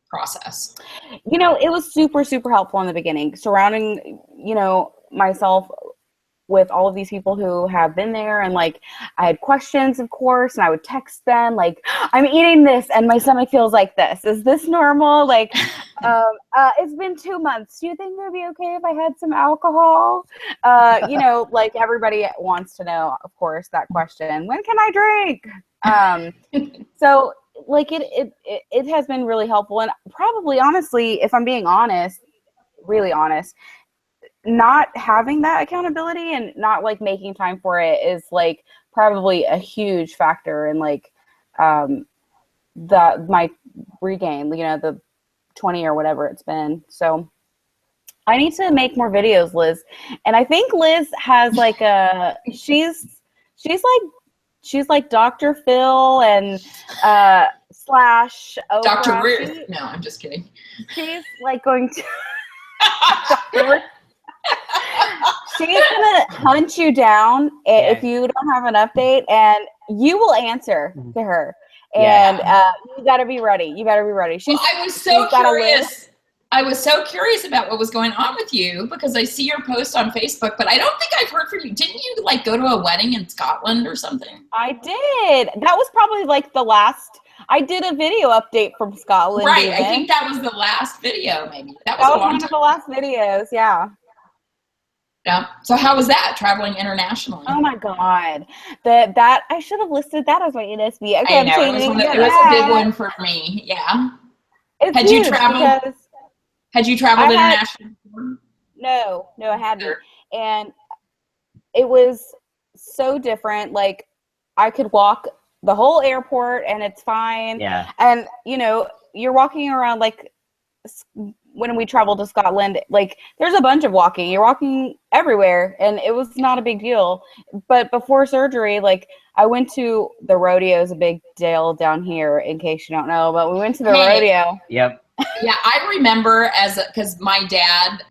A: process?
C: You know, it was super, super helpful in the beginning, surrounding, you know, myself with all of these people who have been there. And like, I had questions, of course, and I would text them like, I'm eating this and my stomach feels like this. Is this normal? Like, it's been 2 months. Do you think it would be okay if I had some alcohol? You know, like everybody wants to know, of course, that question, when can I drink? So like it has been really helpful. And probably, honestly, if I'm being honest, really honest, not having that accountability and not like making time for it is like probably a huge factor in like my regain, you know, the 20 or whatever it's been. So I need to make more videos, Liz. And I think Liz has like she's like Dr. Phil and slash Oprah.
A: Dr. Ruth. No, I'm just kidding.
C: She's like going to she's gonna hunt you down if you don't have an update, and you will answer to her. And you got to be ready. You got to be ready.
A: I was so curious. I was so curious about what was going on with you because I see your post on Facebook, but I don't think I've heard from you. Didn't you like go to a wedding in Scotland or something?
C: I did. That was probably like the last. I did a video update from Scotland.
A: Right.
C: Even.
A: I think that was the last video, maybe. That
C: was one of the last videos. Yeah.
A: Yeah. So how was that traveling internationally?
C: Oh my God, that I should have listed that as my NSB. Okay,
A: I know it was a big one for me. Yeah.
C: It's
A: Had
C: huge
A: you traveled?
C: because
A: Had you traveled internationally before?
C: no, I hadn't. And it was so different. Like, I could walk the whole airport and it's fine.
B: Yeah.
C: And, you know, you're walking around like when we traveled to Scotland, like there's a bunch of walking. You're walking everywhere and it was not a big deal. But before surgery, like I went to the rodeo, is a big deal down here in case you don't know, but we went to the rodeo.
B: Yep.
A: Yeah, I remember because my dad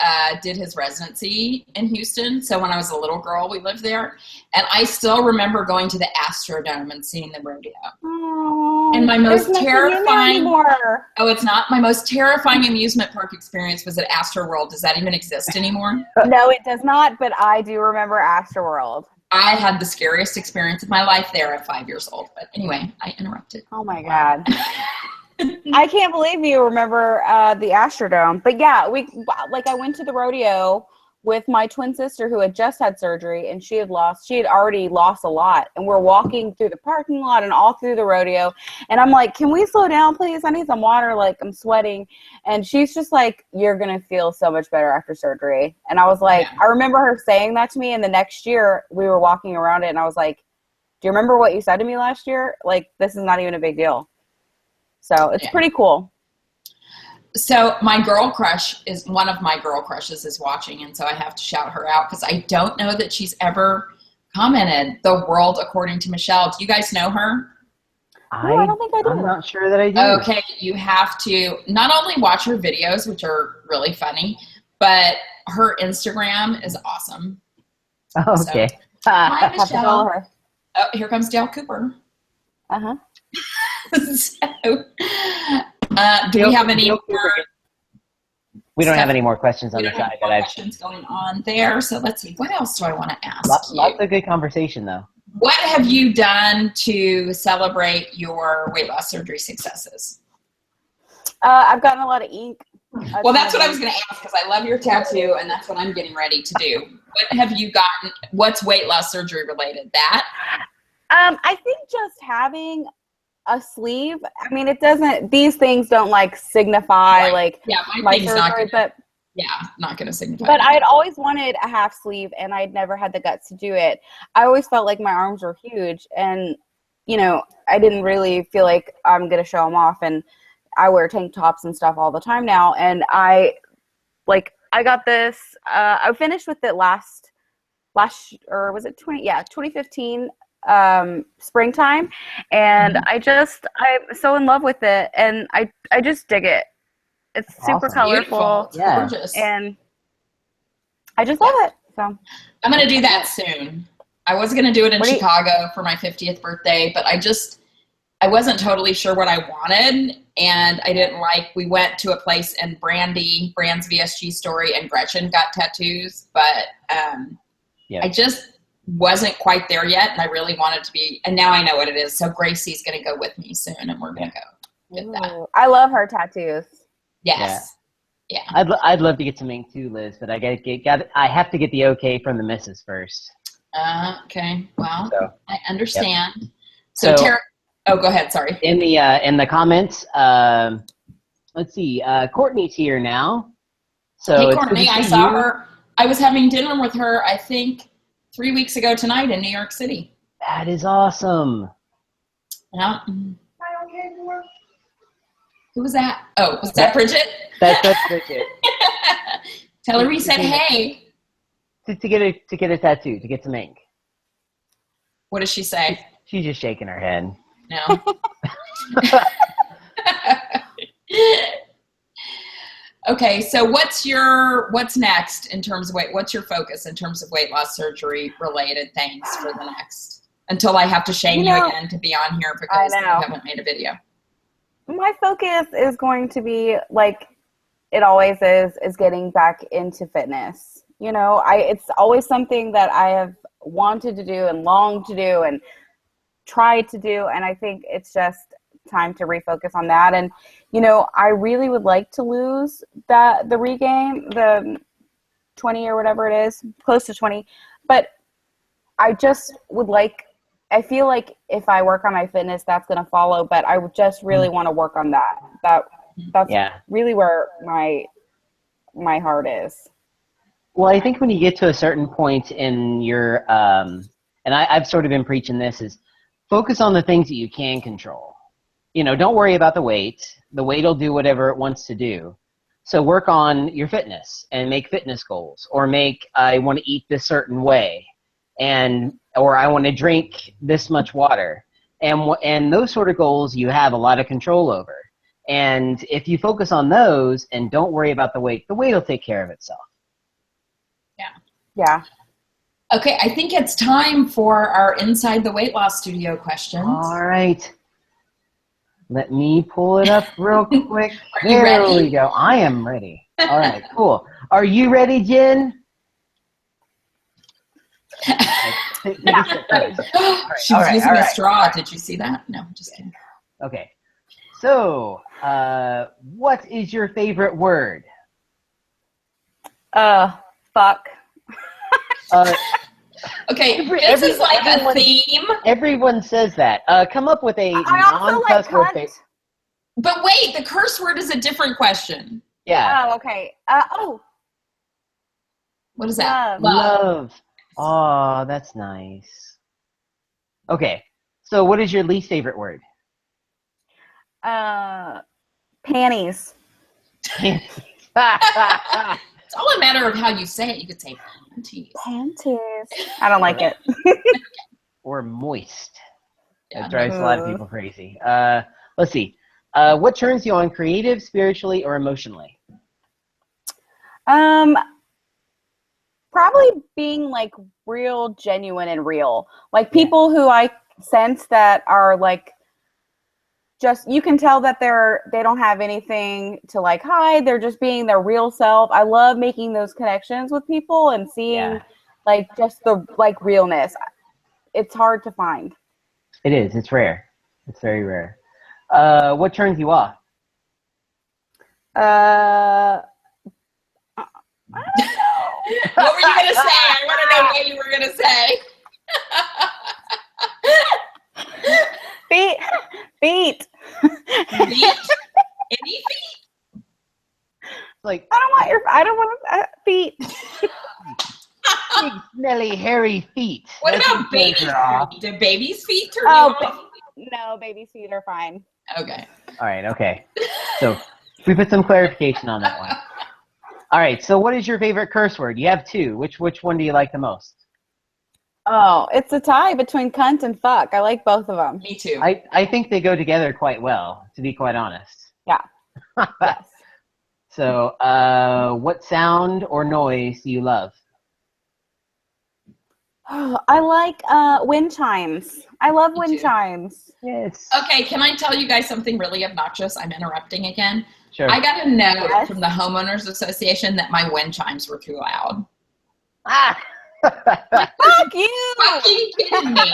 A: did his residency in Houston. So when I was a little girl, we lived there. And I still remember going to the Astrodome and seeing the rodeo.
C: Oh,
A: And my most terrifying,
C: oh,
A: it's not, my most terrifying amusement park experience was at Astroworld. Does that even exist anymore?
C: No, it does not, but I do remember Astroworld.
A: I had the scariest experience of my life there at 5 years old. But anyway, I interrupted.
C: Oh my God. I can't believe you remember the Astrodome. But yeah, I went to the rodeo with my twin sister who had just had surgery, and she had already lost a lot. And we're walking through the parking lot and all through the rodeo. And I'm like, can we slow down, please? I need some water. Like, I'm sweating. And she's just like, you're going to feel so much better after surgery. And I was like, I remember her saying that to me. And the next year we were walking around it and I was like, do you remember what you said to me last year? Like, this is not even a big deal. So it's pretty cool.
A: So my girl crush one of my girl crushes is watching. And so I have to shout her out because I don't know that she's ever commented. The World According to Michelle. Do you guys know her?
C: I don't think I do.
B: I'm not sure that I do.
A: Okay. You have to not only watch her videos, which are really funny, but her Instagram is awesome.
B: Oh, okay.
A: So, hi,
C: Have to follow
A: Michelle.
C: her.
A: Oh, here comes Dale Cooper.
C: Uh-huh.
A: So, do we have any more?
B: We don't have any more questions on the side that I've.
A: Questions going on there. So let's see. What else do I want to ask
B: Lots
A: you?
B: of good conversation, though.
A: What have you done to celebrate your weight loss surgery successes?
C: I've gotten a lot of ink.
A: Well, that's what I was going to ask because I love your tattoo, and that's what I'm getting ready to do. What have you gotten? What's weight loss surgery related? That?
C: I think just having a sleeve. I mean, it doesn't. These things don't like signify
A: Right.
C: like
A: my
C: my
A: thing's
C: surgery, but
A: not going to signify.
C: But I'd always wanted a half sleeve, and I'd never had the guts to do it. I always felt like my arms were huge, and you know, I didn't really feel like I'm gonna show them off. And I wear tank tops and stuff all the time now, and I got this. I finished with it last, or was it 2015 springtime, and I'm so in love with it, and I just dig it. It's super
B: Awesome.
C: colorful.
A: It's gorgeous.
C: And I just love it. So
A: I'm going to do that soon. I was going to do it in Chicago for my 50th birthday, but I wasn't totally sure what I wanted, and I didn't we went to a place and Brand's VSG Story and Gretchen got tattoos, but I just wasn't quite there yet, and I really wanted to be, and now I know what it is. So Gracie's going to go with me soon, and we're going to go get that.
C: I love her tattoos.
A: Yes. Yeah.
B: I'd love to get some ink too, Liz, but I have to get the okay from the missus first.
A: Okay. Well,
B: So,
A: I understand.
B: Yep.
A: So Tara, go ahead. Sorry.
B: In the comments, let's see. Courtney's here now. So
A: hey, Courtney, I saw her. I was having dinner with her, I think 3 weeks ago tonight in New York City.
B: That is awesome.
A: Yeah. Who was that? Oh, was that Bridget?
B: That's Bridget.
A: Tell her we said hey.
B: To get a tattoo, to get some ink.
A: What does she say?
B: She's just shaking her head.
A: No. Okay, so what's next in terms of what's your focus in terms of weight loss surgery related things for the next, until I have to shame you again to be on here because you haven't made a video?
C: My focus is going to be, like it always is getting back into fitness. You know, it's always something that I have wanted to do and longed to do and tried to do, and I think it's just time to refocus on that. And you know, I really would like to lose the regain, the 20 or whatever it is, close to 20, but I just would like, I feel like if I work on my fitness, that's going to follow, but I would just really want to work on that That's
B: Yeah.
C: really where my heart is.
B: Well, I think when you get to a certain point in your, and I've sort of been preaching this, is focus on the things that you can control. You know, don't worry about the weight. The weight will do whatever it wants to do. So work on your fitness and make fitness goals, or make, I want to eat this certain way, or I want to drink this much water. And those sort of goals you have a lot of control over. And if you focus on those and don't worry about the weight will take care of itself.
C: Yeah.
A: Okay, I think it's time for our Inside the Weight Loss Studio questions.
B: All right. Let me pull it up real quick.
A: Are you ready?
B: There we go. I am ready. All right, cool. Are you ready, Jen?
A: She was using a straw. Did you see that? No, just kidding.
B: Okay. So, what is your favorite word?
C: Fuck.
A: Okay, this is like a theme.
B: Everyone says that. Come up with a non-cuss word.
A: But wait, the curse word is a different question.
B: Yeah.
C: Oh, okay.
A: What is that?
B: Love. Oh, that's nice. Okay. So what is your least favorite word?
C: Panties.
A: It's all a matter of how you say it. You could say panties.
C: Panties. I don't like it.
B: Or moist.
A: Yeah.
B: That drives a lot of people crazy. Let's see. What turns you on, creative, spiritually, or emotionally?
C: Probably being like real, genuine, and real. Like people who I sense that are like, just, you can tell that they don't have anything to like hide. They're just being their real self. I love making those connections with people and seeing like just the like realness. It's hard to find.
B: It is. It's rare. It's very rare. What turns you off?
A: What were you gonna say? I want to know what you were gonna say.
C: Feet.
A: Feet? Any feet?
B: Like,
C: I don't want feet.
B: big, smelly, hairy feet.
A: What about babies' feet? Do babies' feet turn you off?
C: No, baby's feet are fine.
A: Okay.
B: All right, okay. So we put some clarification on that one. All right, so what is your favorite curse word? You have two. Which one do you like the most?
C: Oh, it's a tie between cunt and fuck. I like both of them.
A: Me too.
B: I think they go together quite well, to be quite honest.
C: Yeah. Yes.
B: So what sound or noise do you love?
C: Oh, I like wind chimes. I love wind chimes.
B: Yes.
A: Okay, can I tell you guys something really obnoxious? I'm interrupting again.
B: Sure.
A: I got a note from the Homeowners Association that my wind chimes were too loud.
B: Ah!
C: Fuck you!
A: Fucking kidding me.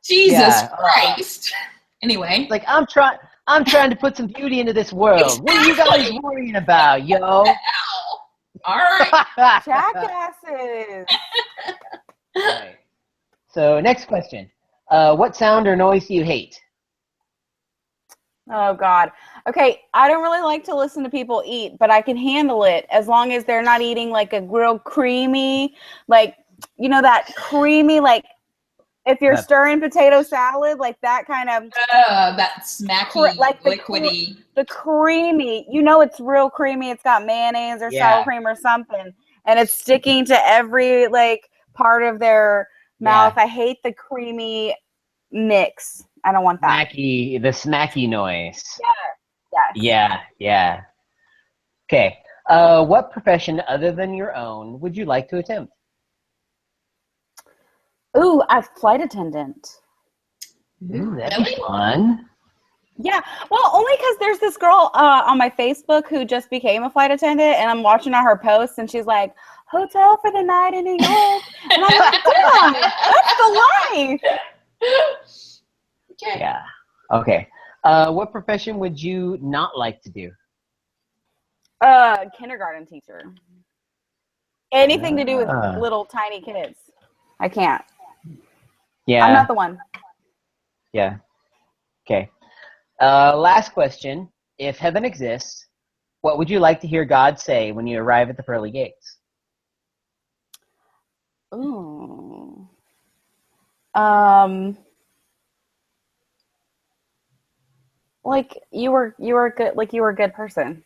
A: Jesus Christ. Anyway.
B: Like, I'm trying to put some beauty into this world.
A: Exactly.
B: What are you guys worrying about, yo?
A: All right.
C: Jackasses.
B: All right. So next question. What sound or noise do you hate?
C: Oh, God. Okay, I don't really like to listen to people eat, but I can handle it as long as they're not eating like a real creamy, like, you know, that creamy, like, if you're stirring potato salad, like that kind of.
A: That smacky,
C: like
A: liquidy.
C: The creamy, you know, it's real creamy. It's got mayonnaise or sour cream or something, and it's sticking to every, like, part of their mouth. I hate the creamy mix. I don't want that.
B: The smacky noise.
C: Yeah.
B: Yeah. Okay. What profession other than your own would you like to attempt?
C: Ooh, a flight attendant.
B: Ooh, that'd be fun.
C: Yeah. Well, only because there's this girl on my Facebook who just became a flight attendant, and I'm watching all her posts, and she's like, "Hotel for the night in New York," and I'm like, "Come on, that's the life."
A: Okay.
B: Yeah. Okay. What profession would you not like to do?
C: Kindergarten teacher. Anything to do with little tiny kids. I can't.
B: Yeah.
C: I'm not the one.
B: Yeah. Okay. Last question. if heaven exists, what would you like to hear God say when you arrive at the pearly gates?
C: Ooh. Like you were good. Like you were a good person.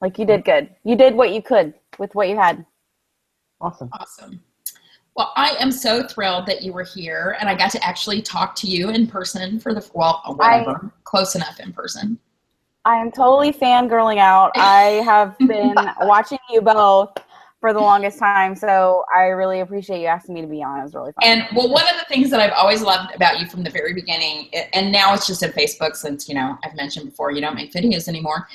C: Like you did good. You did what you could with what you had.
B: Awesome.
A: Awesome. Well, I am so thrilled that you were here and I got to actually talk to you in person for close enough in person.
C: I am totally fangirling out. I have been watching you both for the longest time, so I really appreciate you asking me to be on. It was really fun.
A: And well, one of the things that I've always loved about you from the very beginning, and now it's just in Facebook since, I've mentioned before, you don't make videos anymore,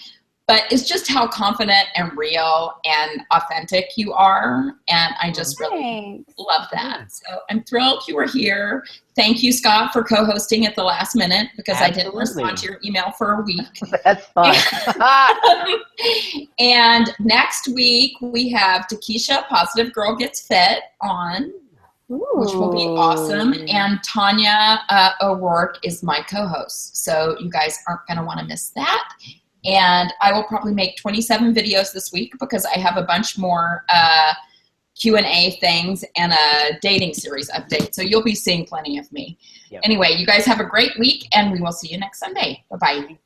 A: but it's just how confident and real and authentic you are. And I just really love that. So I'm thrilled you were here. Thank you, Scott, for co-hosting at the last minute because I didn't respond to your email for a week.
B: That's fine.
A: And next week we have Takesha, Positive Girl Gets Fit on, which will be awesome. And Tanya O'Rourke is my co-host. So you guys aren't going to want to miss that. And I will probably make 27 videos this week because I have a bunch more Q&A things and a dating series update. So you'll be seeing plenty of me. Yep. Anyway, you guys have a great week and we will see you next Sunday. Bye-bye.